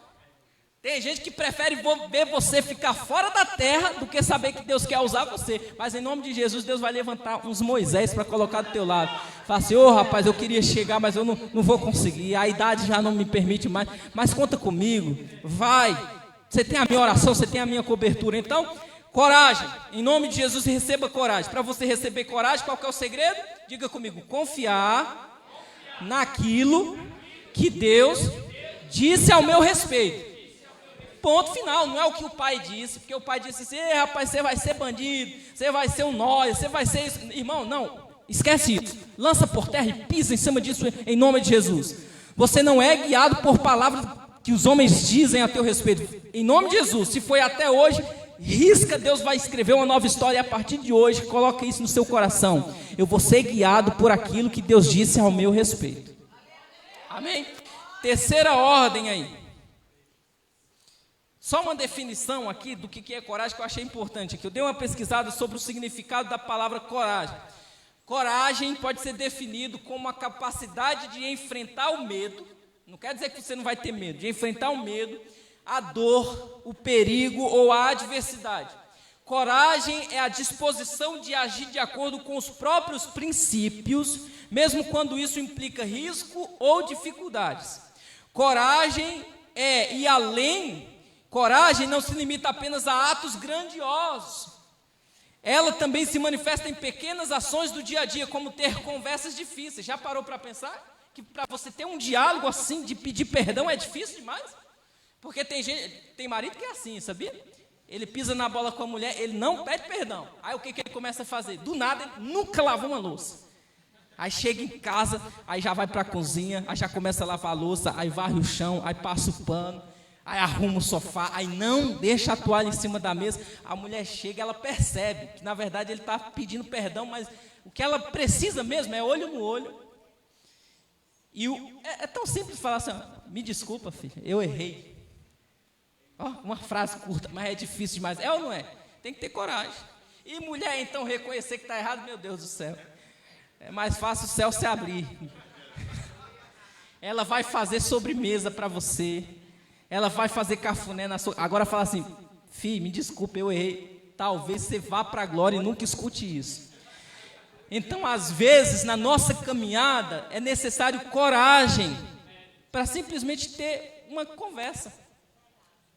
Tem gente que prefere ver você ficar fora da terra do que saber que Deus quer usar você. Mas em nome de Jesus, Deus vai levantar uns Moisés para colocar do teu lado. Fala assim, rapaz, eu queria chegar, mas eu não vou conseguir. A idade já não me permite mais. Mas conta comigo, vai. Você tem a minha oração, você tem a minha cobertura. Então, coragem. Em nome de Jesus, receba coragem. Para você receber coragem, qual que é o segredo? Diga comigo, confiar naquilo que Deus disse ao meu respeito. Ponto final, não é o que o pai disse, porque o pai disse assim: ei, rapaz, você vai ser bandido, você vai ser um nóia, você vai ser isso. Irmão, não, esquece isso. Lança por terra e pisa em cima disso em nome de Jesus. Você não é guiado por palavras que os homens dizem a teu respeito. Em nome de Jesus, se foi até hoje, risca, Deus vai escrever uma nova história e a partir de hoje, coloca isso no seu coração. Eu vou ser guiado por aquilo que Deus disse ao meu respeito. Amém? Terceira ordem aí. Só uma definição aqui do que é coragem que eu achei importante aqui. Eu dei uma pesquisada sobre o significado da palavra coragem. Coragem pode ser definido como a capacidade de enfrentar o medo. Não quer dizer que você não vai ter medo, de enfrentar o medo, a dor, o perigo ou a adversidade. Coragem é a disposição de agir de acordo com os próprios princípios, mesmo quando isso implica risco ou dificuldades. Coragem é ir além. Coragem não se limita apenas a atos grandiosos. Ela também se manifesta em pequenas ações do dia a dia, como ter conversas difíceis. Já parou para pensar que para você ter um diálogo assim, de pedir perdão, é difícil demais? Porque tem marido que é assim, sabia? Ele pisa na bola com a mulher, ele não pede perdão. Aí o que ele começa a fazer? Do nada, ele nunca lavou uma louça. Aí chega em casa, aí já vai para a cozinha, aí já começa a lavar a louça, aí varre o chão, aí passa o pano, aí arruma o sofá, aí não deixa a toalha em cima da mesa. A mulher chega, ela percebe que na verdade ele está pedindo perdão, mas o que ela precisa mesmo é olho no olho. E é tão simples falar assim: me desculpa, filha, eu errei. Uma frase curta, mas é difícil demais. É ou não é? Tem que ter coragem. E mulher então reconhecer que está errado, meu Deus do céu, é mais fácil o céu se abrir. Ela vai fazer sobremesa para você. Ela vai fazer cafuné na sua... Agora fala assim: filho, me desculpe, eu errei. Talvez você vá para a glória e nunca escute isso. Então, às vezes, na nossa caminhada, é necessário coragem para simplesmente ter uma conversa.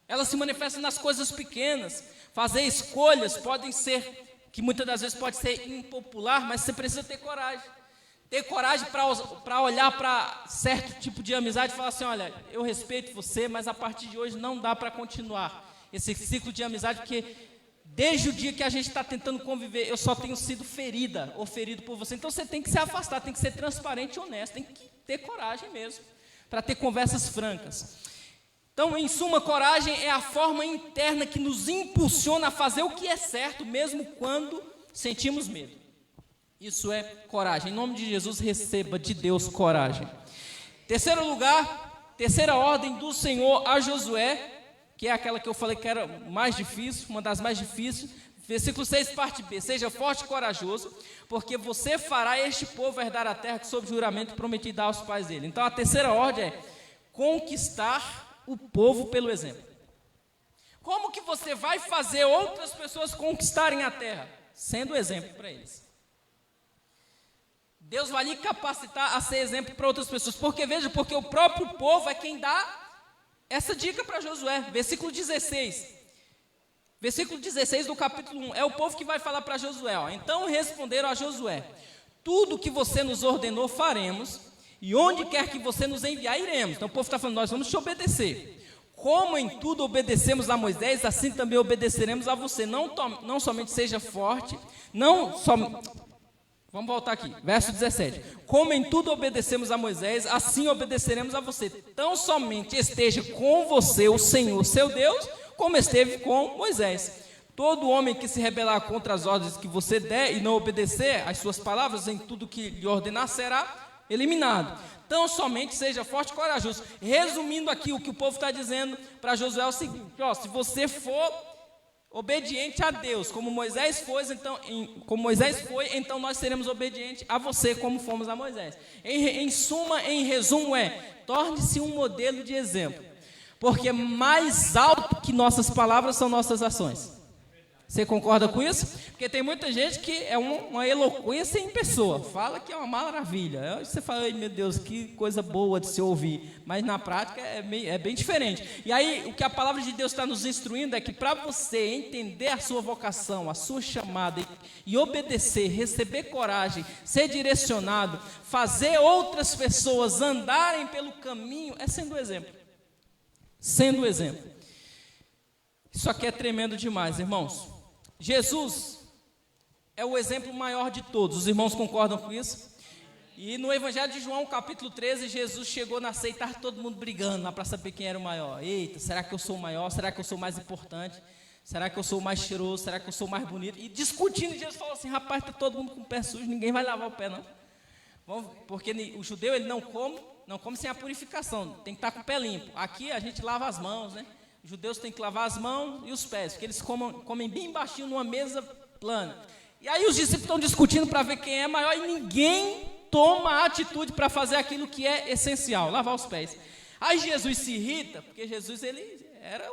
Ela se manifesta nas coisas pequenas. Fazer escolhas podem ser, que muitas das vezes pode ser impopular, mas você precisa ter coragem. Ter coragem para olhar para certo tipo de amizade e falar assim: olha, eu respeito você, mas a partir de hoje não dá para continuar esse ciclo de amizade, porque desde o dia que a gente está tentando conviver, eu só tenho sido ferida ou ferido por você. Então você tem que se afastar, tem que ser transparente e honesto, tem que ter coragem mesmo, para ter conversas francas. Então, em suma, coragem é a forma interna que nos impulsiona a fazer o que é certo, mesmo quando sentimos medo. Isso é coragem. Em nome de Jesus, receba de Deus coragem. Terceiro lugar, terceira ordem do Senhor a Josué, que é aquela que eu falei que era mais difícil, uma das mais difíceis. Versículo 6, parte B: seja forte e corajoso, porque você fará este povo herdar a terra que sob juramento prometi dar aos pais dele. Então, a terceira ordem é conquistar o povo pelo exemplo. Como que você vai fazer outras pessoas conquistarem a terra? Sendo exemplo para eles. Deus vai lhe capacitar a ser exemplo para outras pessoas. Porque porque o próprio povo é quem dá essa dica para Josué. Versículo 16. Versículo 16 do capítulo 1. É o povo que vai falar para Josué. Então responderam a Josué: tudo que você nos ordenou faremos, e onde quer que você nos enviar, iremos. Então o povo está falando: nós vamos te obedecer. Como em tudo obedecemos a Moisés, assim também obedeceremos a você. Não somente seja forte, vamos voltar aqui, verso 17. Como em tudo obedecemos a Moisés, assim obedeceremos a você. Tão somente esteja com você o Senhor, seu Deus, como esteve com Moisés. Todo homem que se rebelar contra as ordens que você der e não obedecer às suas palavras em tudo que lhe ordenar, será eliminado. Tão somente seja forte e corajoso. Resumindo aqui, o que o povo está dizendo para Josué é o seguinte: se você for obediente a Deus, como Moisés foi, então nós seremos obedientes a você, como fomos a Moisés. Em resumo, torne-se um modelo de exemplo, porque mais alto que nossas palavras são nossas ações. Você concorda com isso? Porque tem muita gente que é uma eloquência em pessoa, fala que é uma maravilha. Aí você fala: ai meu Deus, que coisa boa de se ouvir, mas na prática é bem diferente. E aí o que a palavra de Deus está nos instruindo é que para você entender a sua vocação, a sua chamada e obedecer, receber coragem, ser direcionado, fazer outras pessoas andarem pelo caminho, é sendo exemplo. Sendo exemplo. Isso aqui é tremendo demais, irmãos. Jesus é o exemplo maior de todos. Os irmãos concordam com isso? E no Evangelho de João, capítulo 13, Jesus chegou na ceia e estava todo mundo brigando lá para saber quem era o maior. Eita, será que eu sou o maior? Será que eu sou o mais importante? Será que eu sou o mais cheiroso? Será que eu sou o mais bonito? E discutindo, Jesus falou assim, rapaz, está todo mundo com o pé sujo, ninguém vai lavar o pé não. Porque o judeu ele não come sem a purificação, tem que estar com o pé limpo. Aqui a gente lava as mãos, né? Os judeus têm que lavar as mãos e os pés, porque eles comem bem baixinho numa mesa plana. E aí os discípulos estão discutindo para ver quem é maior e ninguém toma a atitude para fazer aquilo que é essencial, lavar os pés. Aí Jesus se irrita, porque Jesus ele era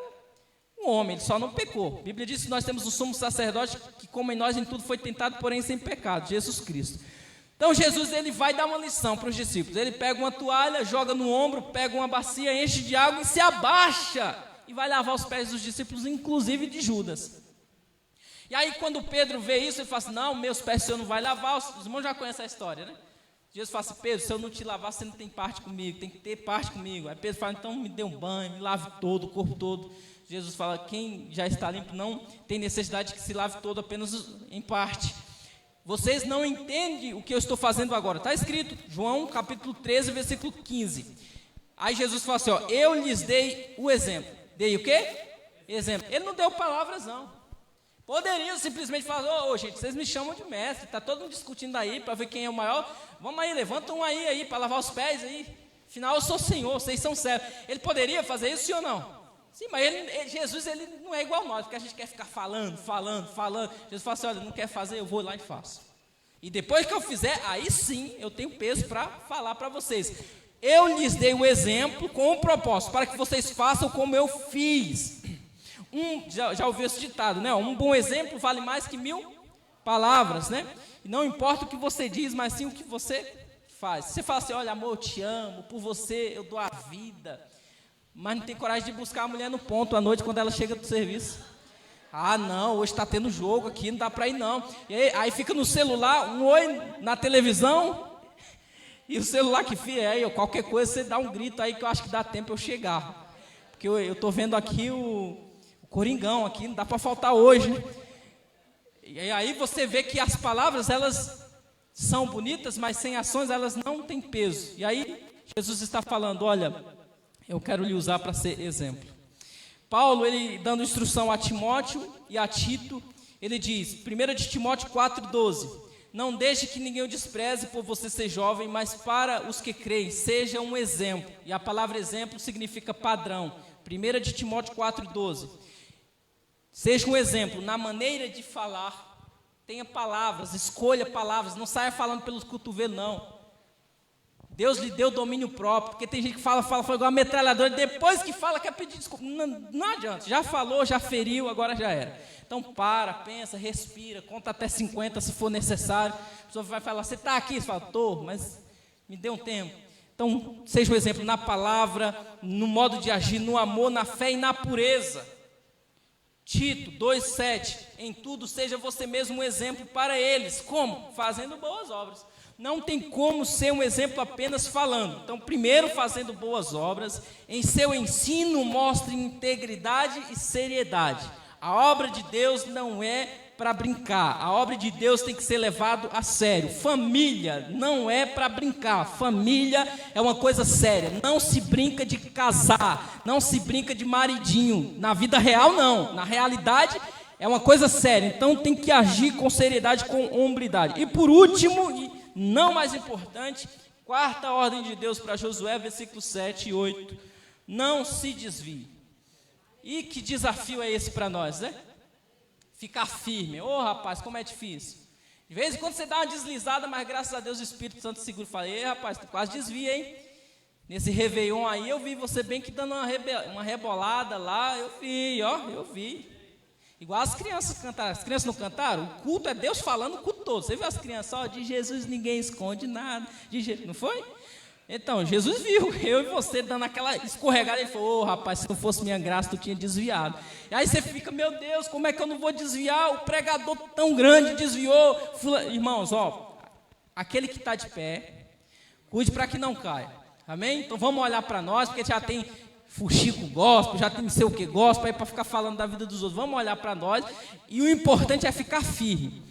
um homem, ele só não pecou. A Bíblia diz que nós temos um sumo sacerdote que como em nós em tudo foi tentado, porém sem pecado, Jesus Cristo. Então Jesus ele vai dar uma lição para os discípulos. Ele pega uma toalha, joga no ombro, pega uma bacia, enche de água e se abaixa e vai lavar os pés dos discípulos, inclusive de Judas. E aí quando Pedro vê isso, ele fala assim, não, meus pés o Senhor não vai lavar. Os irmãos já conhecem a história, né? Jesus fala assim, Pedro, se eu não te lavar, você não tem parte comigo, tem que ter parte comigo. Aí Pedro fala, então me dê um banho, me lave todo, o corpo todo. Jesus fala, quem já está limpo não tem necessidade que se lave todo, apenas em parte. Vocês não entendem o que eu estou fazendo agora. Está escrito, João capítulo 13, versículo 15. Aí Jesus fala assim, ó, eu lhes dei o exemplo. Dei o quê? Exemplo. Ele não deu palavras, não. Poderia simplesmente falar, ô gente, vocês me chamam de mestre, está todo mundo discutindo aí para ver quem é o maior. Vamos aí, levanta um aí para lavar os pés aí. Afinal, eu sou Senhor, vocês são servos. Ele poderia fazer isso, sim ou não? Sim, mas Jesus ele não é igual a nós, porque a gente quer ficar falando. Jesus fala assim, olha, não quer fazer, eu vou lá e faço. E depois que eu fizer, aí sim eu tenho peso para falar para vocês. Eu lhes dei o exemplo com o propósito, para que vocês façam como eu fiz. Já ouviu esse ditado, né? Um bom exemplo vale mais que 1000 palavras, né? E não importa o que você diz, mas sim o que você faz. Se você fala assim, olha amor, eu te amo, por você eu dou a vida, mas não tem coragem de buscar a mulher no ponto à noite quando ela chega do serviço. Ah não, hoje está tendo jogo aqui, não dá para ir não. E aí fica no celular, um oi na televisão, e o celular que fica, aí qualquer coisa você dá um grito aí que eu acho que dá tempo eu chegar. Porque eu estou vendo aqui o Coringão aqui, não dá para faltar hoje. E aí você vê que as palavras, elas são bonitas, mas sem ações elas não têm peso. E aí Jesus está falando, olha, eu quero lhe usar para ser exemplo. Paulo, ele dando instrução a Timóteo e a Tito, ele diz, 1 de Timóteo 4,12, não deixe que ninguém o despreze por você ser jovem, mas para os que creem, seja um exemplo. E a palavra exemplo significa padrão. 1 de Timóteo 4,12. Seja um exemplo na maneira de falar, tenha palavras, escolha palavras, não saia falando pelos cotovelos, não. Deus lhe deu domínio próprio, porque tem gente que fala igual a metralhadora, depois que fala quer pedir desculpa. Não adianta, já falou, já feriu, agora já era. Então pensa, respira, conta até 50 se for necessário. A pessoa vai falar, você está aqui? Você fala, estou, mas me dê um tempo. Então, seja um exemplo na palavra, no modo de agir, no amor, na fé e na pureza. Tito 2,7, em tudo seja você mesmo um exemplo para eles. Como? Fazendo boas obras. Não tem como ser um exemplo apenas falando. Então, primeiro fazendo boas obras, em seu ensino mostre integridade e seriedade. A obra de Deus não é para brincar, a obra de Deus tem que ser levado a sério. Família não é para brincar, família é uma coisa séria. Não se brinca de casar, não se brinca de maridinho. Na vida real não, na realidade é uma coisa séria. Então tem que agir com seriedade, com hombridade. E por último, e não mais importante, quarta ordem de Deus para Josué, versículos 7 e 8. Não se desvie. E que desafio é esse para nós, né? Ficar firme. Ô rapaz, como é difícil. De vez em quando você dá uma deslizada, mas graças a Deus o Espírito Santo segura e fala, ei rapaz, tu quase desvia, hein? Nesse Réveillon aí eu vi você bem que dando uma rebolada lá, eu vi. Igual as crianças cantaram. As crianças não cantaram? O culto é Deus falando o culto todo. Você viu as crianças, ó, de Jesus ninguém esconde nada. Não foi? Então, Jesus viu, eu e você dando aquela escorregada, ele falou, rapaz, se não fosse minha graça, tu tinha desviado. E aí você fica, meu Deus, como é que eu não vou desviar? O pregador tão grande desviou. Irmãos, aquele que está de pé, cuide para que não caia. Amém? Então vamos olhar para nós, porque já tem fuxico gospel, já tem não sei o que gospel, aí para ficar falando da vida dos outros. Vamos olhar para nós, e o importante é ficar firme.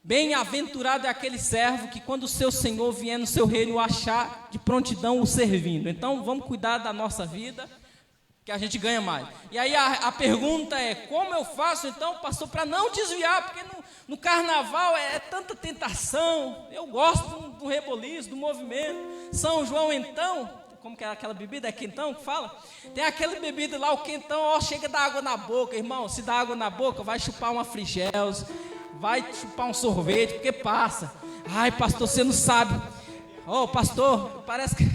Bem-aventurado é aquele servo que quando o seu Senhor vier no seu reino, o achar de prontidão o servindo. Então vamos cuidar da nossa vida, que a gente ganha mais. E aí a pergunta é, como eu faço então, pastor, para não desviar, porque no carnaval é tanta tentação, eu gosto do reboliço, do movimento. São João então, como que é aquela bebida, é quentão que fala? Tem aquela bebida lá, o quentão, ó, chega da água na boca, irmão, se dá água na boca, vai chupar uma Frigels, vai chupar um sorvete, porque passa. Ai, pastor, você não sabe. Ô, pastor, parece que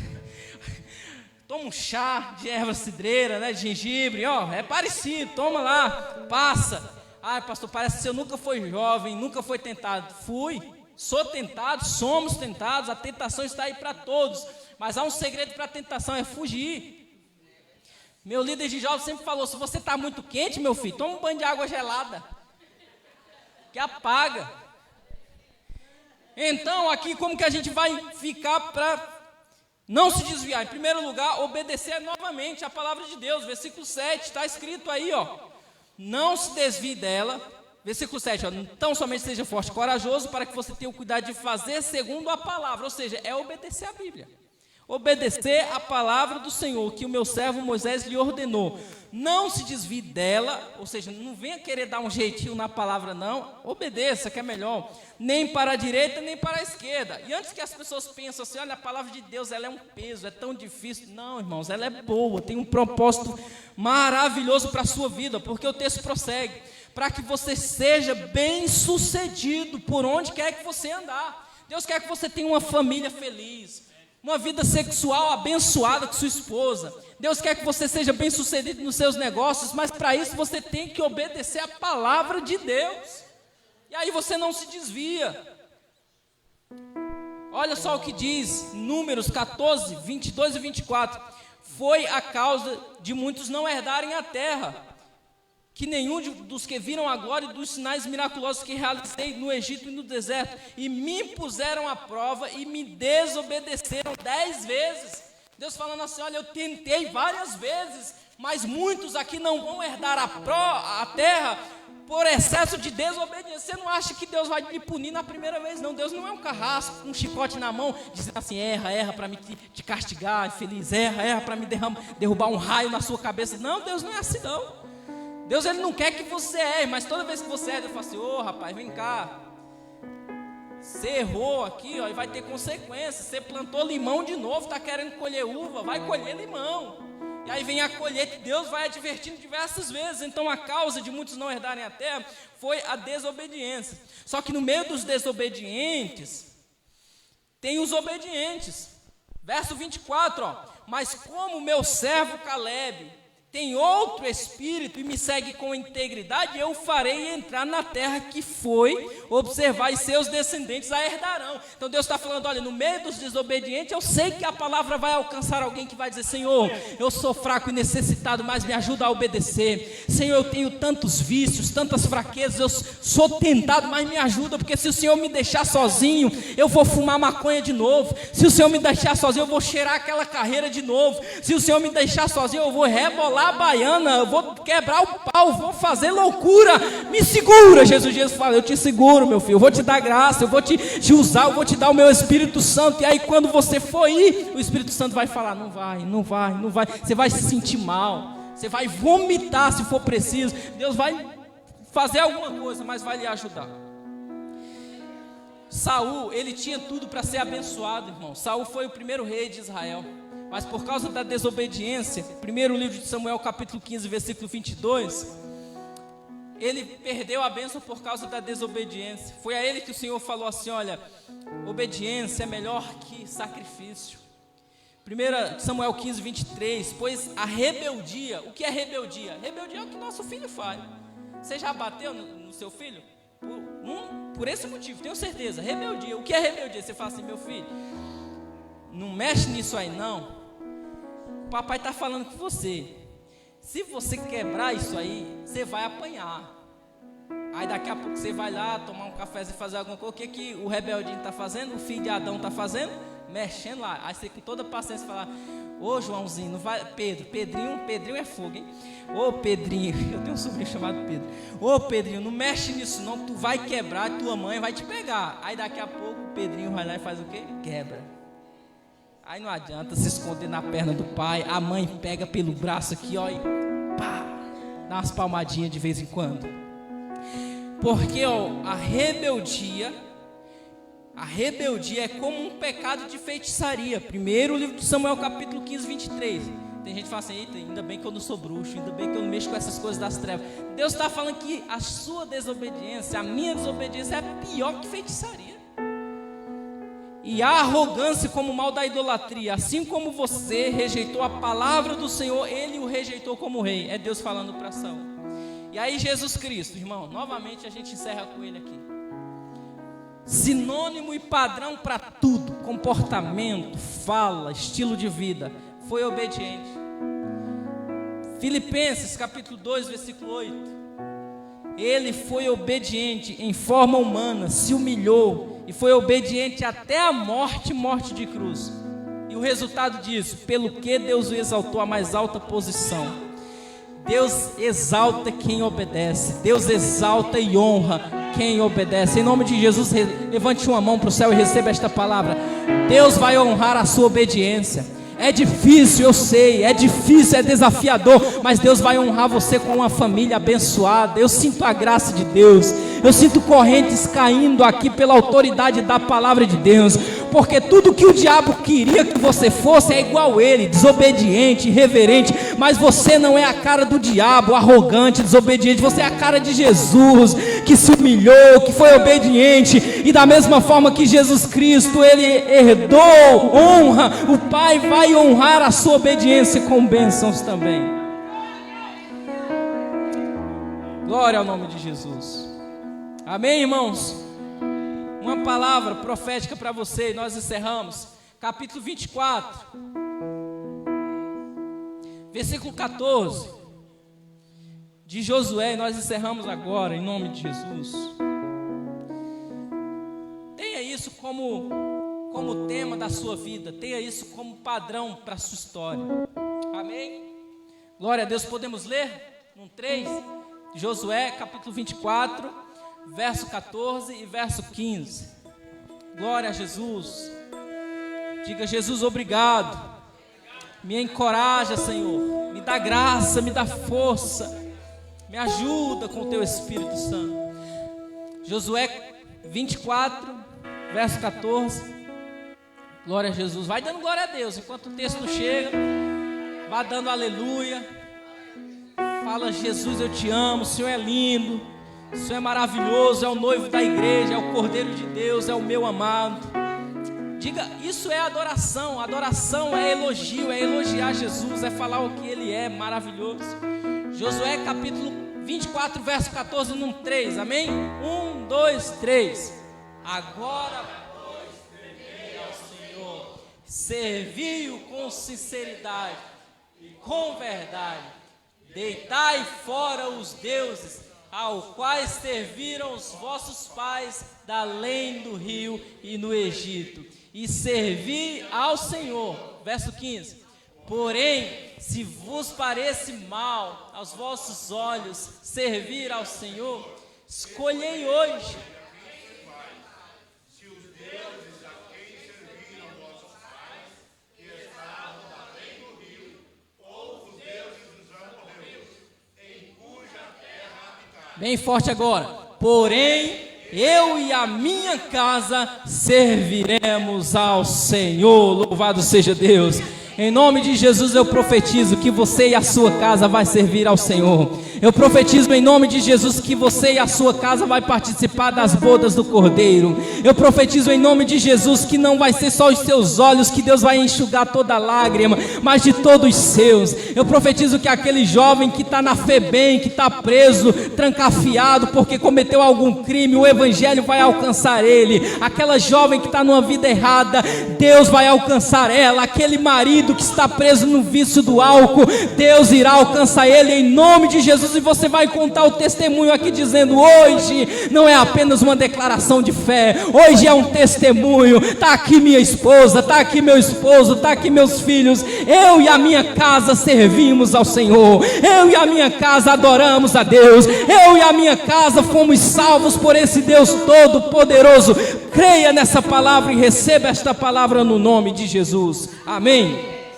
toma um chá de erva cidreira, né, de gengibre, ó, é parecido, toma lá, passa. Ai, pastor, parece que você nunca foi jovem, nunca foi tentado. Fui, sou tentado, somos tentados, a tentação está aí para todos, mas há um segredo para a tentação, é fugir. Meu líder de jovens sempre falou, se você está muito quente, meu filho, toma um banho de água gelada, que apaga. Então, aqui, como que a gente vai ficar para não se desviar? Em primeiro lugar, obedecer novamente a palavra de Deus. Versículo 7, está escrito aí, ó. Não se desvie dela. Versículo 7, ó. Então somente seja forte e corajoso para que você tenha o cuidado de fazer segundo a palavra. Ou seja, é obedecer a Bíblia. Obedecer a palavra do Senhor, que o meu servo Moisés lhe ordenou. Não se desvie dela, ou seja, não venha querer dar um jeitinho na palavra, não. Obedeça, que é melhor. Nem para a direita, nem para a esquerda. E antes que as pessoas pensem assim, olha, a palavra de Deus, ela é um peso, é tão difícil. Não, irmãos, ela é boa, tem um propósito maravilhoso para a sua vida, porque o texto prossegue. Para que você seja bem sucedido por onde quer que você andar. Deus quer que você tenha uma família feliz, uma vida sexual abençoada com sua esposa. Deus quer que você seja bem sucedido nos seus negócios, mas para isso você tem que obedecer a palavra de Deus. E aí você não se desvia. Olha só o que diz Números 14, 22 e 24. Foi a causa de muitos não herdarem a terra, que nenhum dos que viram a glória dos sinais miraculosos que realizei no Egito e no deserto, e me puseram à prova e me desobedeceram 10 vezes. Deus falando assim, olha, eu tentei várias vezes, mas muitos aqui não vão herdar a terra por excesso de desobediência. Você não acha que Deus vai me punir na primeira vez, não. Deus não é um carrasco com um chicote na mão, dizendo assim, erra para me te castigar, infeliz, erra para me derrubar um raio na sua cabeça. Não, Deus não é assim não. Deus, ele não quer que você erre, mas toda vez que você erra, ele fala assim, ô rapaz, vem cá, você errou aqui, ó, e vai ter consequências. Você plantou limão de novo, está querendo colher uva, vai colher limão. E aí vem a colheita, Deus vai advertindo diversas vezes. Então a causa de muitos não herdarem a terra foi a desobediência. Só que no meio dos desobedientes, tem os obedientes. Verso 24, ó, mas como meu servo Caleb tem outro espírito e me segue com integridade, eu farei entrar na terra que foi observar, e seus descendentes a herdarão. Então Deus está falando, olha, no meio dos desobedientes, eu sei que a palavra vai alcançar alguém que vai dizer, Senhor, eu sou fraco e necessitado, mas me ajuda a obedecer. Senhor, eu tenho tantos vícios, tantas fraquezas, eu sou tentado, mas me ajuda, porque se o Senhor me deixar sozinho, eu vou fumar maconha de novo. Se o Senhor me deixar sozinho, eu vou cheirar aquela carreira de novo. Se o Senhor me deixar sozinho, eu vou rebolar a baiana, eu vou quebrar o pau, vou fazer loucura. Me segura, Jesus fala, eu te seguro, meu filho, eu vou te dar graça, eu vou te usar, eu vou te dar o meu Espírito Santo. E aí quando você for ir, o Espírito Santo vai falar, não vai, você vai se sentir mal, você vai vomitar se for preciso. Deus vai fazer alguma coisa, mas vai lhe ajudar. Saul, ele tinha tudo para ser abençoado, irmão. Saul foi o primeiro rei de Israel, mas por causa da desobediência, primeiro livro de Samuel, capítulo 15, versículo 22, ele perdeu a bênção por causa da desobediência. Foi a ele que o Senhor falou assim, olha, obediência é melhor que sacrifício. 1 Samuel 15, 23, pois a rebeldia, o que é rebeldia? Rebeldia é o que nosso filho faz. Você já bateu no seu filho? Por esse motivo, tenho certeza. Rebeldia, o que é rebeldia? Você fala assim, meu filho, não mexe nisso aí não. O papai está falando com você. Se você quebrar isso aí, você vai apanhar. Aí daqui a pouco você vai lá tomar um cafezinho e fazer alguma coisa. O que o rebeldinho está fazendo? O filho de Adão está fazendo? Mexendo lá. Aí você com toda a paciência fala, Ô Joãozinho, não vai, Pedrinho é fogo, hein? Ô Pedrinho, eu tenho um sobrinho chamado Pedro. Ô Pedrinho, não mexe nisso não, tu vai quebrar, tua mãe vai te pegar. Aí daqui a pouco o Pedrinho vai lá e faz o quê? Quebra. Aí não adianta se esconder na perna do pai, a mãe pega pelo braço aqui, ó, e pá, dá umas palmadinhas de vez em quando. Porque, ó, a rebeldia é como um pecado de feitiçaria. Primeiro, o livro de Samuel, capítulo 15, 23. Tem gente que fala assim, eita, ainda bem que eu não sou bruxo, ainda bem que eu não mexo com essas coisas das trevas. Deus está falando que a sua desobediência, a minha desobediência é pior que feitiçaria. E a arrogância como mal da idolatria, assim como você rejeitou a palavra do Senhor, Ele o rejeitou como rei. É Deus falando para Saul. E aí Jesus Cristo, irmão, novamente a gente encerra com Ele aqui. Sinônimo e padrão para tudo, comportamento, fala, estilo de vida, foi obediente. Filipenses capítulo 2, versículo 8. Ele foi obediente em forma humana, se humilhou e foi obediente até a morte de cruz. E o resultado disso, pelo que Deus o exaltou à mais alta posição. Deus exalta quem obedece, Deus exalta e honra quem obedece. Em nome de Jesus, levante uma mão para o céu e receba esta palavra. Deus vai honrar a sua obediência. É difícil, eu sei, é difícil, é desafiador, mas Deus vai honrar você com uma família abençoada. Eu sinto a graça de Deus, eu sinto correntes caindo aqui pela autoridade da palavra de Deus, porque tudo que o diabo queria que você fosse é igual a ele, desobediente, irreverente, mas você não é a cara do diabo, arrogante, desobediente, você é a cara de Jesus, que se humilhou, que foi obediente, e da mesma forma que Jesus Cristo, Ele herdou honra, o Pai vai honrar a sua obediência com bênçãos também. Glória ao nome de Jesus. Amém, irmãos? Uma palavra profética para você, e nós encerramos. Capítulo 24, versículo 14 de Josué, e nós encerramos agora, em nome de Jesus. Tenha isso como tema da sua vida, tenha isso como padrão para a sua história. Amém? Glória a Deus. Podemos ler? No 3, Josué capítulo 24, verso 14 e verso 15. Glória a Jesus. Diga: Jesus, obrigado. Me encoraja, Senhor. Me dá graça, me dá força. Me ajuda com o teu Espírito Santo. Josué 24, verso 14. Glória a Jesus. Vai dando glória a Deus enquanto o texto chega. Vai dando aleluia. Fala: Jesus, eu te amo. O Senhor é lindo. O Senhor é maravilhoso. É o noivo da igreja. É o Cordeiro de Deus. É o meu amado. Diga: isso é adoração. Adoração é elogio. É elogiar Jesus. É falar o que Ele é maravilhoso. Josué capítulo 24, verso 14, no 3. Amém? 1, 2, 3. Agora, servi-o com sinceridade e com verdade, deitai fora os deuses, aos quais serviram os vossos pais da além do rio e no Egito, e servi ao Senhor. Verso 15. Porém, se vos parece mal aos vossos olhos servir ao Senhor, escolhei hoje bem forte agora. Porém, eu e a minha casa serviremos ao Senhor. Louvado seja Deus. Em nome de Jesus eu profetizo que você e a sua casa vai servir ao Senhor. Eu profetizo em nome de Jesus que você e a sua casa vai participar das bodas do Cordeiro. Eu profetizo em nome de Jesus que não vai ser só os seus olhos que Deus vai enxugar toda lágrima, mas de todos os seus. Eu profetizo que aquele jovem que está na FEBEM, que está preso, trancafiado porque cometeu algum crime, o Evangelho vai alcançar ele. Aquela jovem que está numa vida errada, Deus vai alcançar ela. Aquele marido marido que está preso no vício do álcool, Deus irá alcançar ele em nome de Jesus, e você vai contar o testemunho aqui dizendo: hoje não é apenas uma declaração de fé, hoje é um testemunho. Está aqui minha esposa, está aqui meu esposo, está aqui meus filhos, eu e a minha casa servimos ao Senhor, eu e a minha casa adoramos a Deus, eu e a minha casa fomos salvos por esse Deus todo poderoso. Creia nessa palavra e receba esta palavra no nome de Jesus. Amém.